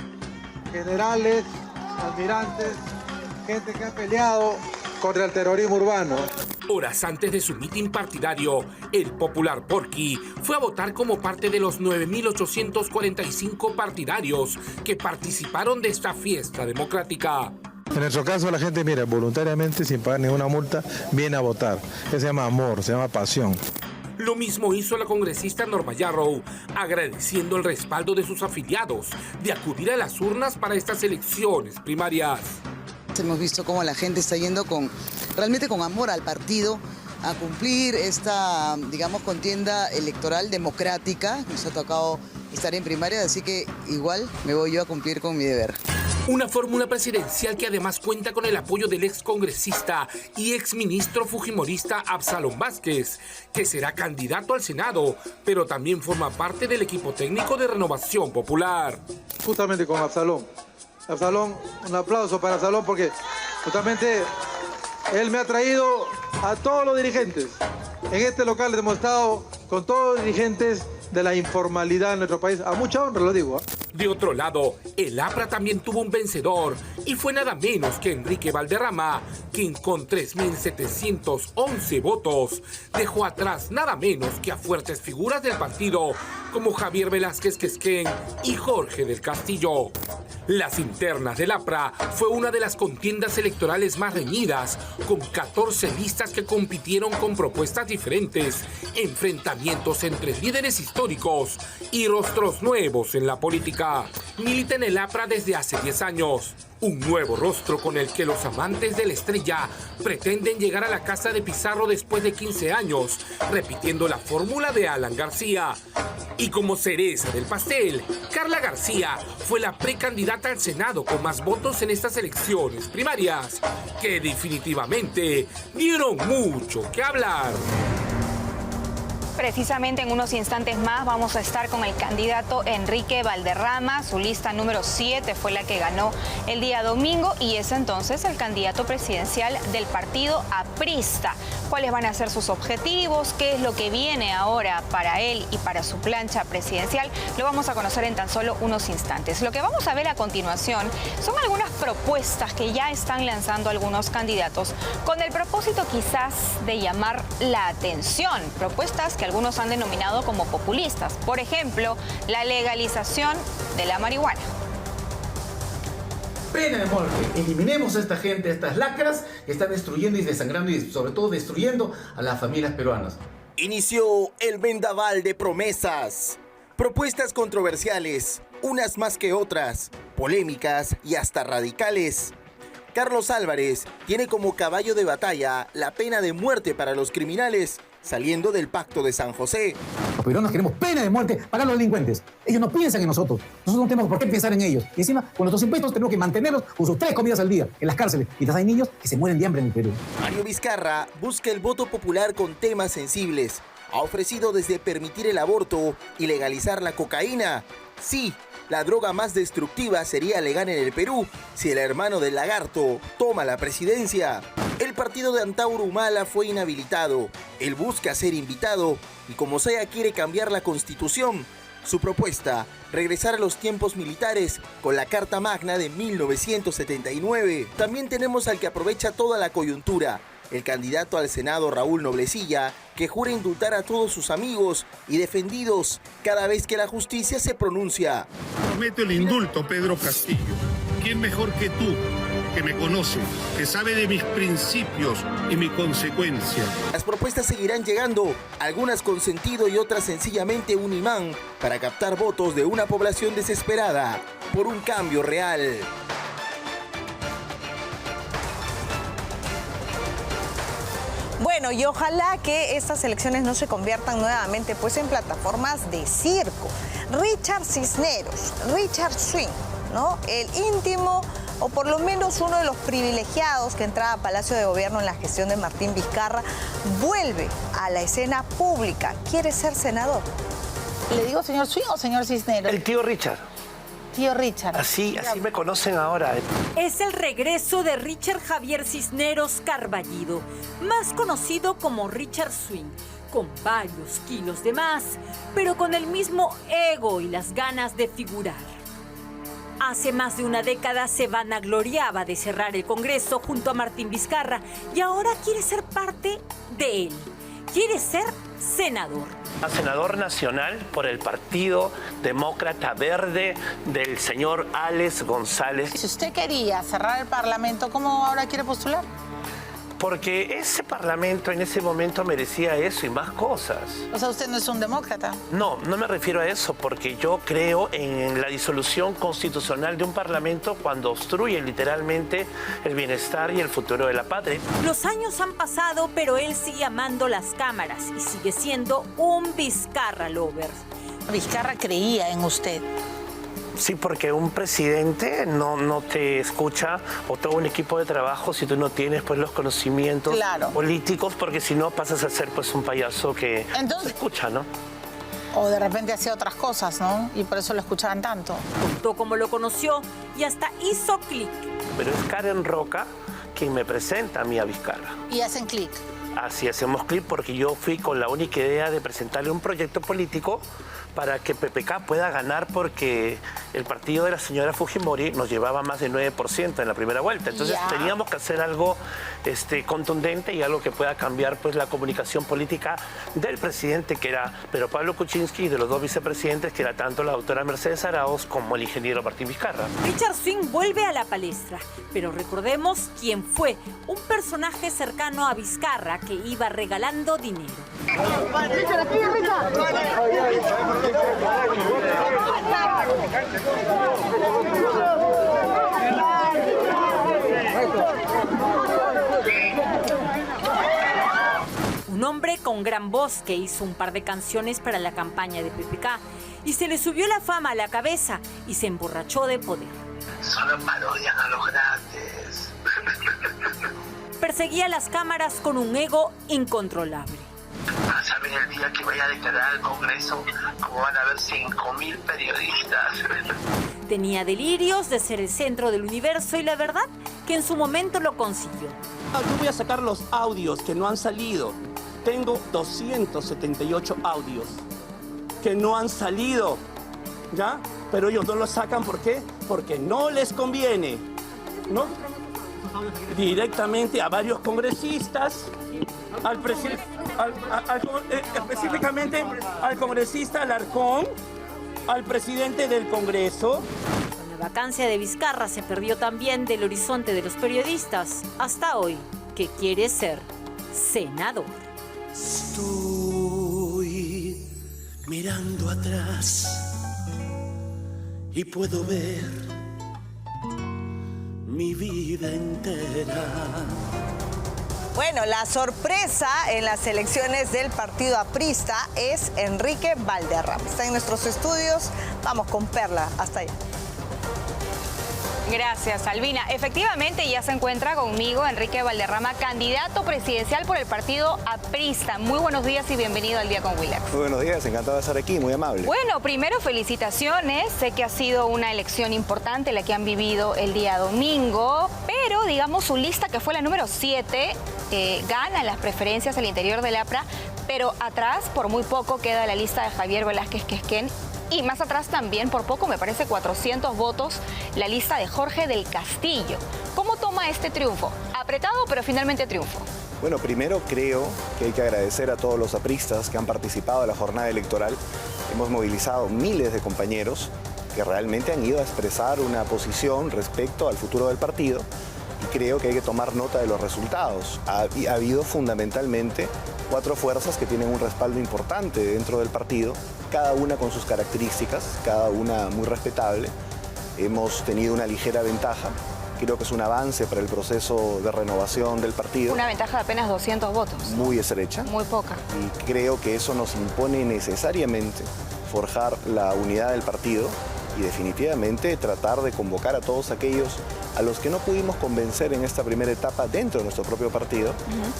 Generales, almirantes, gente que ha peleado contra el terrorismo urbano. Horas antes de su mitin partidario, el popular Porky fue a votar como parte de los 9.845 partidarios que participaron de esta fiesta democrática. En nuestro caso, la gente, mira, voluntariamente, sin pagar ninguna multa, viene a votar. Eso se llama amor, se llama pasión. Lo mismo hizo la congresista Norma Yarrow, agradeciendo el respaldo de sus afiliados de acudir a las urnas para estas elecciones primarias. Hemos visto cómo la gente está yendo realmente con amor al partido a cumplir esta, digamos, contienda electoral democrática. Nos ha tocado estar en primaria, así que igual me voy yo a cumplir con mi deber. Una fórmula presidencial que además cuenta con el apoyo del excongresista y exministro fujimorista Absalón Vázquez, que será candidato al Senado, pero también forma parte del equipo técnico de Renovación Popular. Justamente con Absalón. Absalón, un aplauso para Absalón porque justamente él me ha traído a todos los dirigentes. En este local hemos estado con todos los dirigentes de la informalidad en nuestro país. A mucha honra lo digo. De otro lado, el APRA también tuvo un vencedor y fue nada menos que Enrique Valderrama, quien con 3.711 votos dejó atrás nada menos que a fuertes figuras del partido como Javier Velázquez Quesquén y Jorge del Castillo. Las internas del APRA fue una de las contiendas electorales más reñidas, con 14 listas que compitieron con propuestas diferentes, enfrentamientos entre líderes históricos y rostros nuevos en la política. Milita en el APRA desde hace 10 años. Un nuevo rostro con el que los amantes de la estrella pretenden llegar a la casa de Pizarro después de 15 años, repitiendo la fórmula de Alan García. Y como cereza del pastel, Carla García fue la precandidata al Senado con más votos en estas elecciones primarias, que definitivamente dieron mucho que hablar. Precisamente en unos instantes más vamos a estar con el candidato Enrique Valderrama. Su lista número 7 fue la que ganó el día domingo y es entonces el candidato presidencial del partido aprista. ¿Cuáles van a ser sus objetivos? ¿Qué es lo que viene ahora para él y para su plancha presidencial? Lo vamos a conocer en tan solo unos instantes. Lo que vamos a ver a continuación son algunas propuestas que ya están lanzando algunos candidatos con el propósito quizás de llamar la atención. Propuestas que algunos han denominado como populistas. Por ejemplo, la legalización de la marihuana. Pena de muerte. Eliminemos a esta gente, a estas lacras que están destruyendo y desangrando y sobre todo destruyendo a las familias peruanas. Inició el vendaval de promesas. Propuestas controversiales, unas más que otras, polémicas y hasta radicales. Carlos Álvarez tiene como caballo de batalla la pena de muerte para los criminales, saliendo del Pacto de San José. Los peruanos queremos pena de muerte para los delincuentes. Ellos no piensan en nosotros. Nosotros no tenemos por qué pensar en ellos. Y encima, con nuestros impuestos tenemos que mantenerlos con sus 3 comidas al día en las cárceles. Mientras hay niños que se mueren de hambre en el Perú. Mario Vizcarra busca el voto popular con temas sensibles. Ha ofrecido desde permitir el aborto y legalizar la cocaína. Sí, la droga más destructiva sería legal en el Perú si el hermano del lagarto toma la presidencia. El partido de Antauro Humala fue inhabilitado. Él busca ser invitado y como sea quiere cambiar la constitución. Su propuesta, regresar a los tiempos militares con la Carta Magna de 1979. También tenemos al que aprovecha toda la coyuntura, el candidato al Senado Raúl Noblecilla, que jura indultar a todos sus amigos y defendidos cada vez que la justicia se pronuncia. Prometo el indulto, Pedro Castillo. ¿Quién mejor que tú, que me conoce, que sabe de mis principios y mi consecuencia? Las propuestas seguirán llegando, algunas con sentido y otras sencillamente un imán para captar votos de una población desesperada por un cambio real. Bueno, y ojalá que estas elecciones no se conviertan nuevamente pues en plataformas de circo. Richard Cisneros, Richard Swing, ¿no? El íntimo o por lo menos uno de los privilegiados que entraba a Palacio de Gobierno en la gestión de Martín Vizcarra, vuelve a la escena pública. ¿Quiere ser senador? ¿Le digo señor Swing o señor Cisneros? El tío Richard. Tío Richard. Así me conocen ahora. Es el regreso de Richard Javier Cisneros Carballido, más conocido como Richard Swing, con varios kilos de más, pero con el mismo ego y las ganas de figurar. Hace más de una década se vanagloriaba de cerrar el Congreso junto a Martín Vizcarra y ahora quiere ser parte de él. Quiere ser senador. Senador nacional por el Partido Demócrata Verde del señor Alex González. Si usted quería cerrar el Parlamento, ¿cómo ahora quiere postular? Porque ese parlamento en ese momento merecía eso y más cosas. O sea, usted no es un demócrata. No, no me refiero a eso, porque yo creo en la disolución constitucional de un parlamento cuando obstruye literalmente el bienestar y el futuro de la patria. Los años han pasado, pero él sigue amando las cámaras y sigue siendo un Vizcarra lover. Vizcarra creía en usted. Sí, porque un presidente no te escucha, o todo un equipo de trabajo, si tú no tienes pues los conocimientos políticos, porque si no pasas a ser pues un payaso que se escucha, ¿no? O de repente hacía otras cosas, ¿no? Y por eso lo escuchaban tanto. Contó cómo lo conoció y hasta hizo clic. Pero es Karen Roca quien me presenta a mí a Vizcarra. Y hacen clic. Así hacemos clic porque yo fui con la única idea de presentarle un proyecto político para que PPK pueda ganar, porque el partido de la señora Fujimori nos llevaba más del 9% en la primera vuelta. Entonces teníamos que hacer algo contundente y algo que pueda cambiar pues la comunicación política del presidente, que era Pedro Pablo Kuczynski, y de los dos vicepresidentes, que era tanto la doctora Mercedes Arauz como el ingeniero Martín Vizcarra. Richard Swing vuelve a la palestra, pero recordemos quién fue, un personaje cercano a Vizcarra que iba regalando dinero. Un hombre con gran voz que hizo un par de canciones para la campaña de PPK y se le subió la fama a la cabeza y se emborrachó de poder. Solo parodian a los grandes. Perseguía las cámaras con un ego incontrolable. Vas a ver el día que vaya a declarar al Congreso como van a haber 5.000 periodistas. Tenía delirios de ser el centro del universo y la verdad que en su momento lo consiguió. Yo voy a sacar los audios que no han salido. Tengo 278 audios que no han salido, ¿ya? Pero ellos no los sacan, ¿por qué? Porque no les conviene, ¿no? Directamente a varios congresistas, al presidente, específicamente al congresista Alarcón, al presidente del Congreso. Con la vacancia de Vizcarra se perdió también del horizonte de los periodistas, hasta hoy, que quiere ser senador. Estoy mirando atrás y puedo ver mi vida entera. Bueno, la sorpresa en las elecciones del partido aprista es Enrique Valderrama. Está en nuestros estudios. Vamos con Perla. Hasta allá. Gracias, Albina. Efectivamente, ya se encuentra conmigo Enrique Valderrama, candidato presidencial por el partido aprista. Muy buenos días y bienvenido al Día con Willax. Muy buenos días, encantado de estar aquí, muy amable. Bueno, primero felicitaciones. Sé que ha sido una elección importante la que han vivido el día domingo, pero digamos su lista, que fue la número 7, gana las preferencias al interior del APRA, pero atrás por muy poco queda la lista de Javier Velázquez Quesquén. Y más atrás también, por poco, me parece 400 votos, la lista de Jorge del Castillo. ¿Cómo toma este triunfo? Apretado, pero finalmente triunfo. Bueno, primero creo que hay que agradecer a todos los apristas que han participado en la jornada electoral. Hemos movilizado miles de compañeros que realmente han ido a expresar una posición respecto al futuro del partido. Y creo que hay que tomar nota de los resultados. Ha habido fundamentalmente 4 fuerzas que tienen un respaldo importante dentro del partido, cada una con sus características, cada una muy respetable. Hemos tenido una ligera ventaja. Creo que es un avance para el proceso de renovación del partido. Una ventaja de apenas 200 votos. Muy estrecha. Muy poca. Y creo que eso nos impone necesariamente forjar la unidad del partido y definitivamente tratar de convocar a todos aquellos a los que no pudimos convencer en esta primera etapa dentro de nuestro propio partido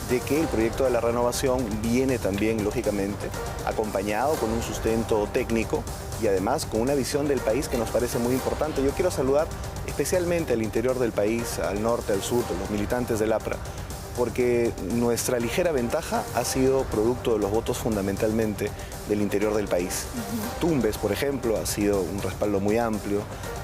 de que el proyecto de la renovación viene también, lógicamente, acompañado con un sustento técnico y además con una visión del país que nos parece muy importante. Yo quiero saludar especialmente al interior del país, al norte, al sur, a los militantes del APRA, porque nuestra ligera ventaja ha sido producto de los votos fundamentalmente del interior del país. Tumbes, por ejemplo, ha sido un respaldo muy amplio.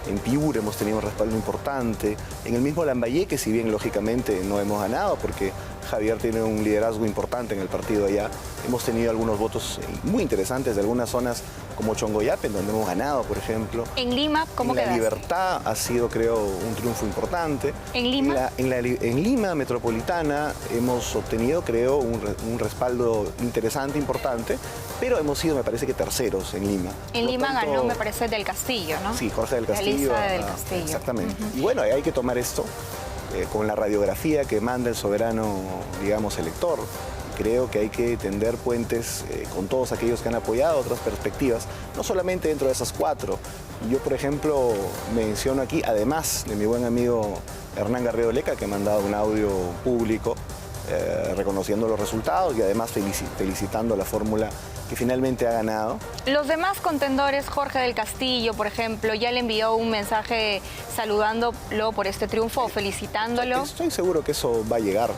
En Piura hemos tenido un respaldo importante. En el mismo Lambayeque, si bien lógicamente no hemos ganado, porque Javier tiene un liderazgo importante en el partido allá. Hemos tenido algunos votos muy interesantes de algunas zonas como Chongoyape, donde hemos ganado, por ejemplo. ¿En Lima cómo quedaste? La Libertad ha sido, creo, un triunfo importante. ¿En Lima? En Lima metropolitana hemos obtenido, creo, un respaldo interesante, importante, pero hemos sido, me parece que terceros en Lima. En Lima ganó, me parece, Del Castillo, ¿no? Sí, Jorge del Castillo. La lista del Castillo. Exactamente. Y bueno, hay que tomar esto con la radiografía que manda el soberano, digamos, elector. Creo que hay que tender puentes con todos aquellos que han apoyado otras perspectivas, no solamente dentro de esas 4. Yo, por ejemplo, menciono aquí, además de mi buen amigo Hernán Garrido Leca, que ha mandado un audio público reconociendo los resultados y además felicitando la fórmula que finalmente ha ganado. Los demás contendores, Jorge del Castillo, por ejemplo, ya le envió un mensaje saludándolo por este triunfo o felicitándolo. Estoy seguro que eso va a llegar,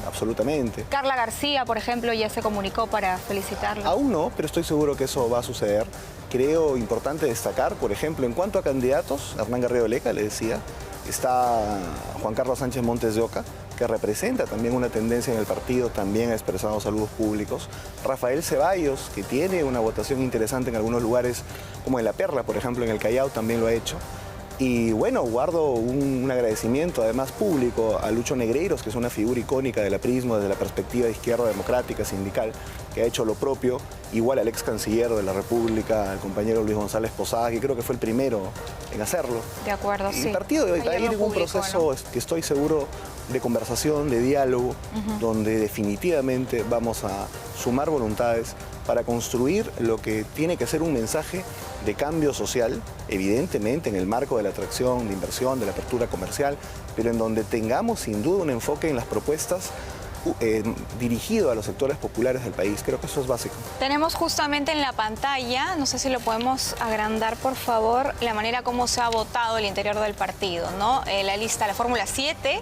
absolutamente. Carla García, por ejemplo, ya se comunicó para felicitarlo. Aún no, pero estoy seguro que eso va a suceder. Creo importante destacar, por ejemplo, en cuanto a candidatos, Hernán Garrido Leca, le decía, está Juan Carlos Sánchez Montes de Oca, que representa también una tendencia en el partido, también ha expresado saludos públicos. Rafael Ceballos, que tiene una votación interesante en algunos lugares, como en La Perla, por ejemplo, en el Callao, también lo ha hecho. Y bueno, guardo un agradecimiento además público a Lucho Negreiros, que es una figura icónica del aprismo desde la perspectiva de izquierda democrática, sindical, que ha hecho lo propio, igual al ex canciller de la República, al compañero Luis González Posada, que creo que fue el primero en hacerlo. De acuerdo, sí. El partido va a ir en un proceso, ¿no?, que estoy seguro, de conversación, de diálogo, donde definitivamente vamos a sumar voluntades para construir lo que tiene que ser un mensaje de cambio social, evidentemente en el marco de la atracción, de inversión, de la apertura comercial, pero en donde tengamos sin duda un enfoque en las propuestas dirigido a los sectores populares del país. Creo que eso es básico. Tenemos justamente en la pantalla, no sé si lo podemos agrandar por favor, la manera como se ha votado el interior del partido, ¿no? La lista, la fórmula 7,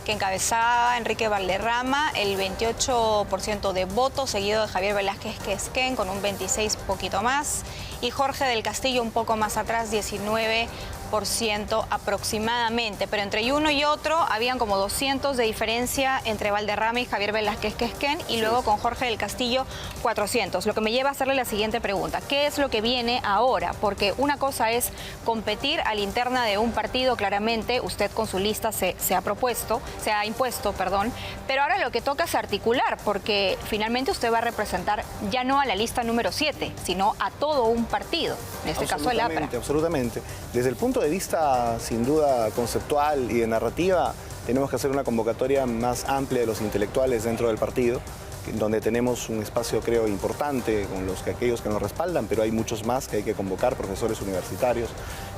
que encabezaba Enrique Valderrama, el 28% de votos, seguido de Javier Velázquez Quesquén con un 26% poquito más, y Jorge del Castillo un poco más atrás, 19% aproximadamente, pero entre uno y otro habían como 200 de diferencia entre Valderrama y Javier Velázquez Quesquén, y luego con Jorge del Castillo 400, lo que me lleva a hacerle la siguiente pregunta: ¿qué es lo que viene ahora? Porque una cosa es competir a la interna de un partido, claramente usted con su lista se ha impuesto, pero ahora lo que toca es articular, porque finalmente usted va a representar ya no a la lista número 7, sino a todo un partido, en este caso el APRA. Absolutamente. Desde el punto de vista, sin duda, conceptual y de narrativa, tenemos que hacer una convocatoria más amplia de los intelectuales dentro del partido, donde tenemos un espacio, creo, importante con aquellos que nos respaldan, pero hay muchos más que hay que convocar, profesores universitarios.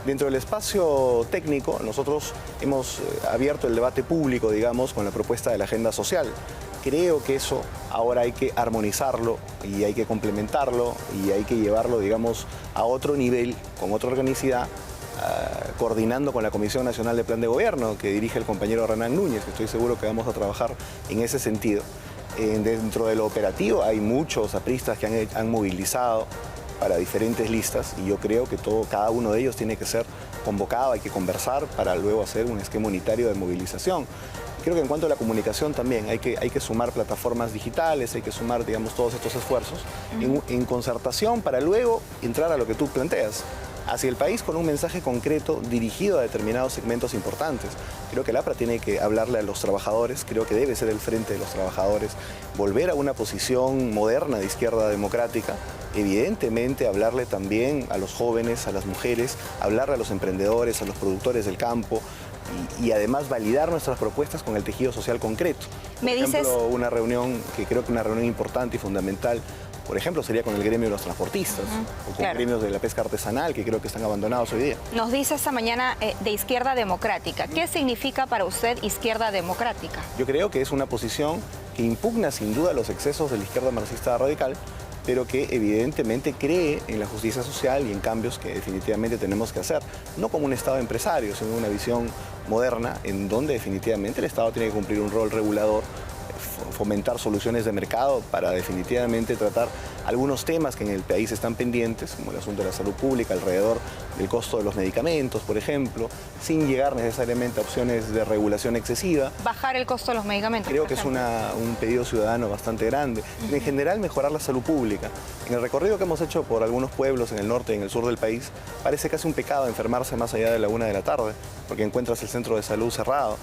Dentro del espacio técnico, nosotros hemos abierto el debate público, digamos, con la propuesta de la agenda social. Creo que eso ahora hay que armonizarlo y hay que complementarlo y hay que llevarlo, digamos, a otro nivel, con otra organicidad, coordinando con la Comisión Nacional de Plan de Gobierno, que dirige el compañero Renan Núñez, que estoy seguro que vamos a trabajar en ese sentido. Dentro de lo operativo hay muchos apristas que han movilizado para diferentes listas y yo creo que cada uno de ellos tiene que ser convocado, hay que conversar para luego hacer un esquema unitario de movilización. Creo que en cuanto a la comunicación también hay que sumar plataformas digitales, hay que sumar, digamos, todos estos esfuerzos en concertación para luego entrar a lo que tú planteas, hacia el país con un mensaje concreto dirigido a determinados segmentos importantes. Creo que el APRA tiene que hablarle a los trabajadores, creo que debe ser el frente de los trabajadores, volver a una posición moderna de izquierda democrática, evidentemente hablarle también a los jóvenes, a las mujeres, hablarle a los emprendedores, a los productores del campo, y además validar nuestras propuestas con el tejido social concreto. Por ejemplo, una reunión que creo que una reunión importante y fundamental, por ejemplo, sería con el gremio de los transportistas o con gremios de la pesca artesanal, que creo que están abandonados hoy día. Nos dice esta mañana de izquierda democrática. ¿Qué significa para usted izquierda democrática? Yo creo que es una posición que impugna sin duda los excesos de la izquierda marxista radical, pero que evidentemente cree en la justicia social y en cambios que definitivamente tenemos que hacer, no como un Estado empresario, sino una visión moderna en donde definitivamente el Estado tiene que cumplir un rol regulador fomentar soluciones de mercado para definitivamente tratar algunos temas que en el país están pendientes, como el asunto de la salud pública, alrededor del costo de los medicamentos, por ejemplo, sin llegar necesariamente a opciones de regulación excesiva. Bajar el costo de los medicamentos. Creo que es un pedido ciudadano bastante grande. En general, mejorar la salud pública. En el recorrido que hemos hecho por algunos pueblos en el norte y en el sur del país, parece casi un pecado enfermarse más allá de la 1 de la tarde, porque encuentras el centro de salud cerrado.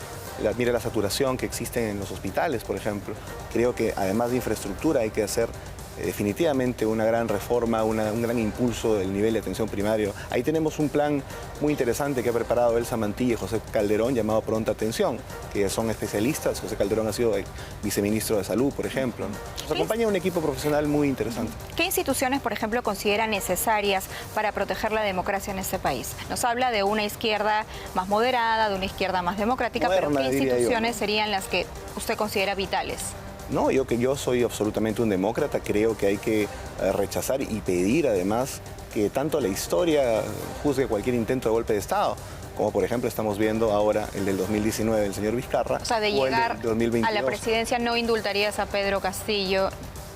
Mira la saturación que existe en los hospitales, por ejemplo. Creo que además de infraestructura hay que hacer definitivamente una gran reforma, un gran impulso del nivel de atención primario. Ahí tenemos un plan muy interesante que ha preparado Elsa Mantilla y José Calderón llamado Pronta Atención, que son especialistas. José Calderón ha sido viceministro de Salud, por ejemplo. Nos acompaña un equipo profesional muy interesante. ¿Qué instituciones, por ejemplo, considera necesarias para proteger la democracia en este país? Nos habla de una izquierda más moderada, de una izquierda más democrática, moderna, pero ¿qué instituciones serían las que usted considera vitales? No, yo soy absolutamente un demócrata, creo que hay que rechazar y pedir además que tanto la historia juzgue cualquier intento de golpe de Estado, como por ejemplo estamos viendo ahora el del 2019 del señor Vizcarra. O sea, de llegar a la presidencia no indultarías a Pedro Castillo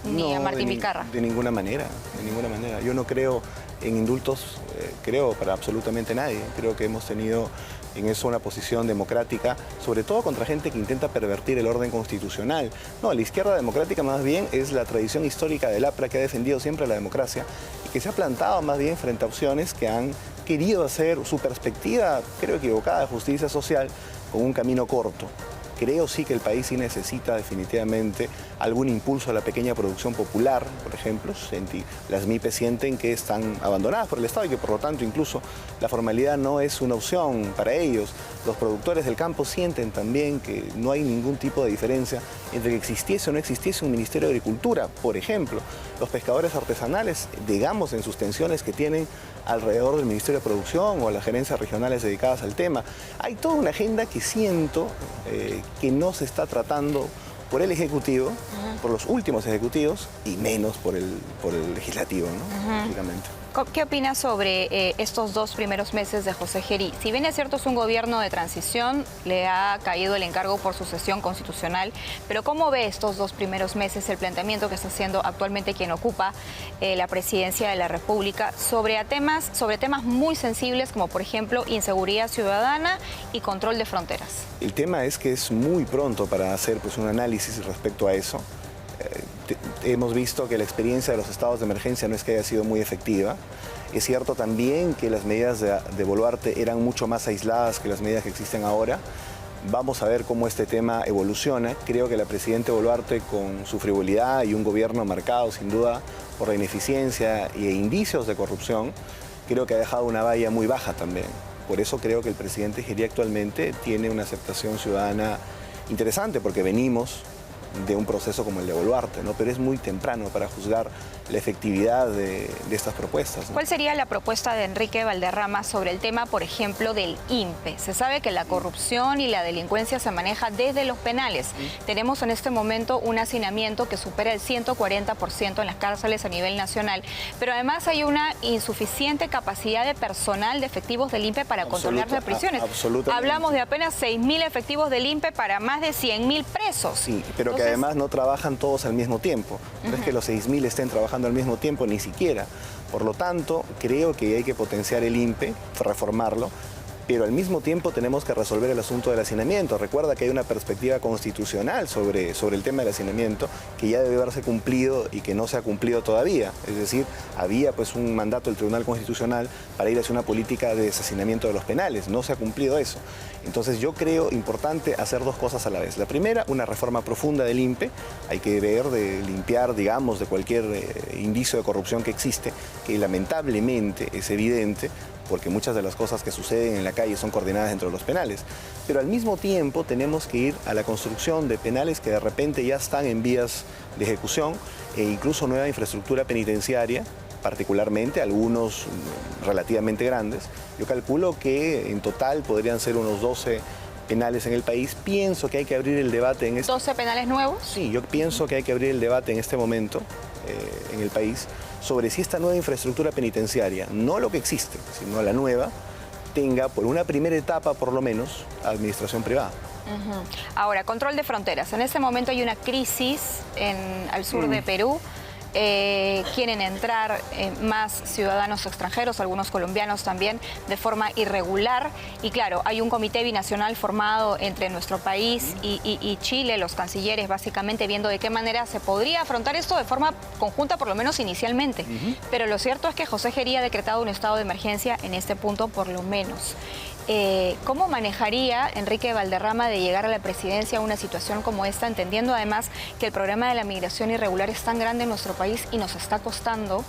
ni a Martín Vizcarra. De ninguna manera, de ninguna manera. Yo no creo en indultos, creo para absolutamente nadie. Creo que hemos tenido en eso una posición democrática, sobre todo contra gente que intenta pervertir el orden constitucional. No, la izquierda democrática más bien es la tradición histórica del APRA que ha defendido siempre la democracia y que se ha plantado más bien frente a opciones que han querido hacer su perspectiva, creo equivocada, de justicia social con un camino corto. Creo sí que el país sí necesita definitivamente algún impulso a la pequeña producción popular, por ejemplo. Las MIPES sienten que están abandonadas por el Estado y que por lo tanto incluso la formalidad no es una opción para ellos. Los productores del campo sienten también que no hay ningún tipo de diferencia entre que existiese o no existiese un Ministerio de Agricultura, por ejemplo. Los pescadores artesanales, digamos en sus tensiones que tienen alrededor del Ministerio de Producción o las gerencias regionales dedicadas al tema. Hay toda una agenda que siento que no se está tratando por el Ejecutivo, por los últimos ejecutivos y menos por el Legislativo, ¿no? Básicamente. ¿Qué opinas sobre estos 2 primeros meses de José Gerí? Si bien es cierto es un gobierno de transición, le ha caído el encargo por sucesión constitucional, pero ¿cómo ve estos 2 primeros meses el planteamiento que está haciendo actualmente quien ocupa la presidencia de la República sobre temas muy sensibles como por ejemplo inseguridad ciudadana y control de fronteras? El tema es que es muy pronto para hacer un análisis respecto a eso. Hemos visto que la experiencia de los estados de emergencia no es que haya sido muy efectiva. Es cierto también que las medidas de Boluarte eran mucho más aisladas que las medidas que existen ahora. Vamos a ver cómo este tema evoluciona. Creo que la presidenta Boluarte, con su frivolidad y un gobierno marcado sin duda por la ineficiencia e indicios de corrupción, creo que ha dejado una valla muy baja también. Por eso creo que el presidente Gerí actualmente tiene una aceptación ciudadana interesante, porque venimos de un proceso como el de Boluarte, ¿no? Pero es muy temprano para juzgar la efectividad de estas propuestas, ¿no? ¿Cuál sería la propuesta de Enrique Valderrama sobre el tema, por ejemplo, del INPE? Se sabe que la corrupción y la delincuencia se maneja desde los penales. Tenemos en este momento un hacinamiento que supera el 140% en las cárceles a nivel nacional, pero además hay una insuficiente capacidad de personal de efectivos del INPE para controlar las prisiones. Hablamos de apenas 6.000 efectivos del INPE para más de 100.000 presos. Sí, pero que además no trabajan todos al mismo tiempo. No es que los 6.000 estén trabajando al mismo tiempo, ni siquiera. Por lo tanto, creo que hay que potenciar el INPE, reformarlo, pero al mismo tiempo tenemos que resolver el asunto del hacinamiento. Recuerda que hay una perspectiva constitucional sobre el tema del hacinamiento que ya debe haberse cumplido y que no se ha cumplido todavía. Es decir, había un mandato del Tribunal Constitucional para ir hacia una política de deshacinamiento de los penales. No se ha cumplido eso. Entonces yo creo importante hacer 2 cosas a la vez. La primera, una reforma profunda del INPE. Hay que ver de limpiar, digamos, de cualquier indicio de corrupción que existe, que lamentablemente es evidente, porque muchas de las cosas que suceden en la calle son coordinadas dentro de los penales. Pero al mismo tiempo tenemos que ir a la construcción de penales que de repente ya están en vías de ejecución e incluso nueva infraestructura penitenciaria, particularmente algunos relativamente grandes. Yo calculo que en total podrían ser unos 12 penales en el país. Pienso que hay que abrir el debate en ¿12 penales nuevos? Sí, yo pienso que hay que abrir el debate en este momento en el país sobre si esta nueva infraestructura penitenciaria, no lo que existe, sino la nueva, tenga por una primera etapa por lo menos administración privada. Ahora, control de fronteras. En este momento hay una crisis al sur de Perú. Quieren entrar más ciudadanos extranjeros, algunos colombianos también, de forma irregular. Y claro, hay un comité binacional formado entre nuestro país y Chile, los cancilleres básicamente viendo de qué manera se podría afrontar esto de forma conjunta, por lo menos inicialmente. Pero lo cierto es que José Gerí ha decretado un estado de emergencia en este punto por lo menos. ¿Cómo manejaría Enrique Valderrama de llegar a la presidencia a una situación como esta, entendiendo además que el problema de la migración irregular es tan grande en nuestro país y nos está costando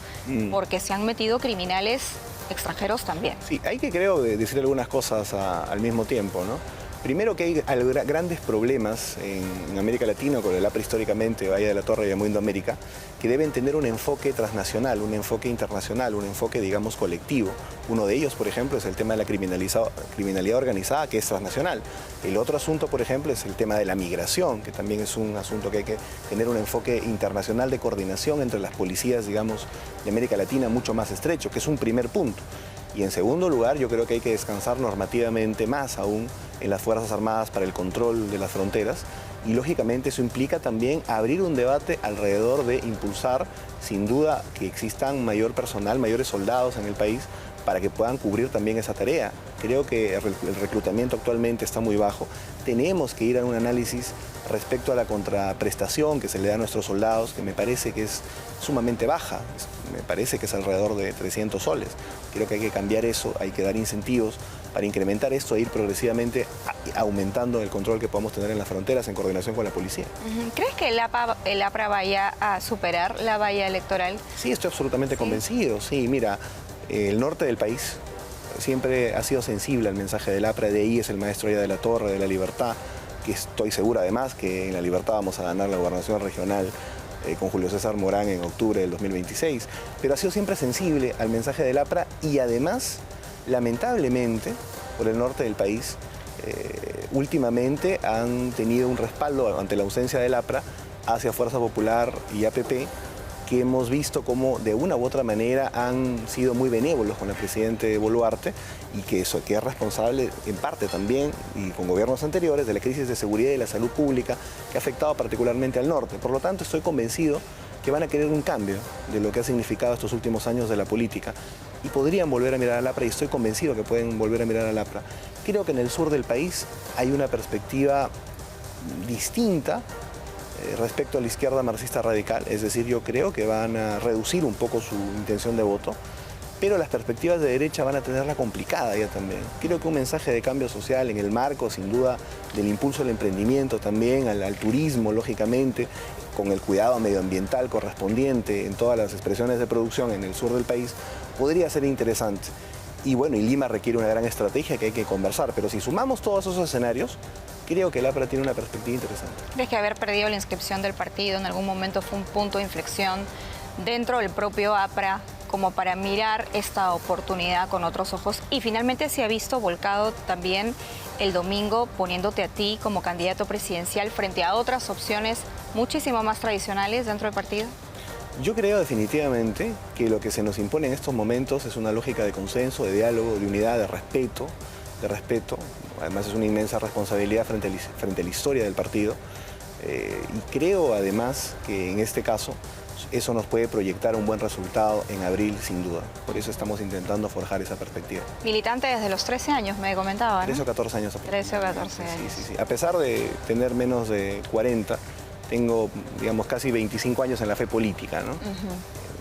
porque se han metido criminales extranjeros también? Sí, hay que, creo, decir algunas cosas al mismo tiempo, ¿no? Primero que hay grandes problemas en América Latina, con el APRA históricamente, Valle de la Torre y Amuindo América, que deben tener un enfoque transnacional, un enfoque internacional, un enfoque, digamos, colectivo. Uno de ellos, por ejemplo, es el tema de la criminalidad organizada, que es transnacional. El otro asunto, por ejemplo, es el tema de la migración, que también es un asunto que hay que tener un enfoque internacional de coordinación entre las policías, digamos, de América Latina mucho más estrecho, que es un primer punto. Y en segundo lugar, yo creo que hay que descansar normativamente más aún en las Fuerzas Armadas para el control de las fronteras. Y lógicamente eso implica también abrir un debate alrededor de impulsar, sin duda, que existan mayor personal, mayores soldados en el país para que puedan cubrir también esa tarea. Creo que el reclutamiento actualmente está muy bajo. Tenemos que ir a un análisis respecto a la contraprestación que se le da a nuestros soldados, que me parece que es sumamente baja. Me parece que es alrededor de 300 soles. Creo que hay que cambiar eso, hay que dar incentivos para incrementar esto e ir progresivamente aumentando el control que podamos tener en las fronteras en coordinación con la policía. ¿Crees que el APRA vaya a superar la valla electoral? Sí, estoy absolutamente convencido. Sí, mira, el norte del país siempre ha sido sensible al mensaje del APRA. De ahí es el maestro Valle de la Torre, de La Libertad, que estoy segura además que en La Libertad vamos a ganar la gobernación regional con Julio César Morán en octubre del 2026, pero ha sido siempre sensible al mensaje del APRA y además, lamentablemente, por el norte del país, últimamente han tenido un respaldo ante la ausencia del APRA hacia Fuerza Popular y APP, que hemos visto cómo de una u otra manera han sido muy benévolos con el presidente Boluarte y que es responsable en parte también, y con gobiernos anteriores, de la crisis de seguridad y la salud pública que ha afectado particularmente al norte. Por lo tanto, estoy convencido que van a querer un cambio de lo que ha significado estos últimos años de la política y podrían volver a mirar al APRA, y estoy convencido que pueden volver a mirar al APRA. Creo que en el sur del país hay una perspectiva distinta respecto a la izquierda marxista radical, es decir, yo creo que van a reducir un poco su intención de voto, pero las perspectivas de derecha van a tenerla complicada ya también. Creo que un mensaje de cambio social en el marco, sin duda, del impulso al emprendimiento también, al turismo, lógicamente, con el cuidado medioambiental correspondiente en todas las expresiones de producción en el sur del país, podría ser interesante. Y bueno, y Lima requiere una gran estrategia que hay que conversar, pero si sumamos todos esos escenarios, creo que el APRA tiene una perspectiva interesante. ¿Crees que haber perdido la inscripción del partido en algún momento fue un punto de inflexión dentro del propio APRA como para mirar esta oportunidad con otros ojos? Y finalmente se ha visto volcado también el domingo poniéndote a ti como candidato presidencial frente a otras opciones muchísimo más tradicionales dentro del partido. Yo creo definitivamente que lo que se nos impone en estos momentos es una lógica de consenso, de diálogo, de unidad, de respeto. Además es una inmensa responsabilidad frente a la historia del partido. Y creo además que en este caso eso nos puede proyectar un buen resultado en abril, sin duda. Por eso estamos intentando forjar esa perspectiva. Militante desde los 13 años, me comentaba, ¿no? 13 o 14 años. 13 o 14 años. Sí. A pesar de tener menos de 40, tengo, digamos, casi 25 años en la fe política, ¿no?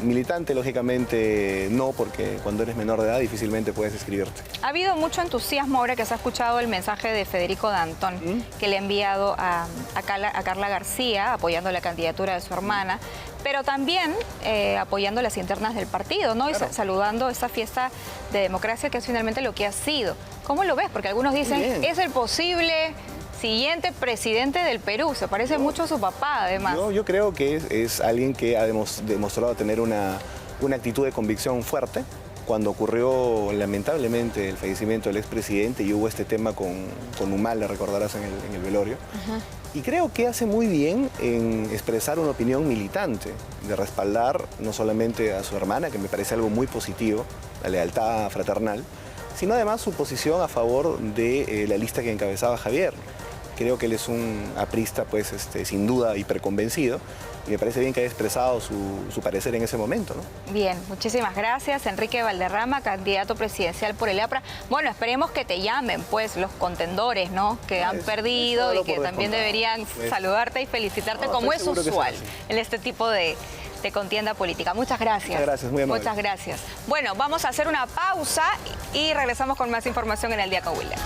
Militante, lógicamente, no, porque cuando eres menor de edad difícilmente puedes inscribirte. Ha habido mucho entusiasmo ahora que se ha escuchado el mensaje de Federico Dantón, que le ha enviado a Carla García, apoyando la candidatura de su hermana, pero también apoyando las internas del partido, ¿no? Claro. Y saludando esa fiesta de democracia que es finalmente lo que ha sido. ¿Cómo lo ves? Porque algunos dicen, es el posible siguiente presidente del Perú, se parece mucho a su papá, además. Yo creo que es alguien que ha demostrado tener una actitud de convicción fuerte. Cuando ocurrió lamentablemente el fallecimiento del expresidente y hubo este tema con Humala, le recordarás en el velorio. Y creo que hace muy bien en expresar una opinión militante, de respaldar no solamente a su hermana, que me parece algo muy positivo, la lealtad fraternal, sino además su posición a favor de la lista que encabezaba Javier. Creo que él es un aprista, pues, sin duda, hiperconvencido. Y me parece bien que haya expresado su parecer en ese momento, ¿no? Bien, muchísimas gracias. Enrique Valderrama, candidato presidencial por el APRA. Bueno, esperemos que te llamen, pues, los contendores, ¿no? Que han perdido y que también deberían saludarte y felicitarte, como es usual en este tipo de contienda política. Muchas gracias. Muchas gracias, muy amable. Muchas gracias. Bueno, vamos a hacer una pausa y regresamos con más información en El Día con Williams.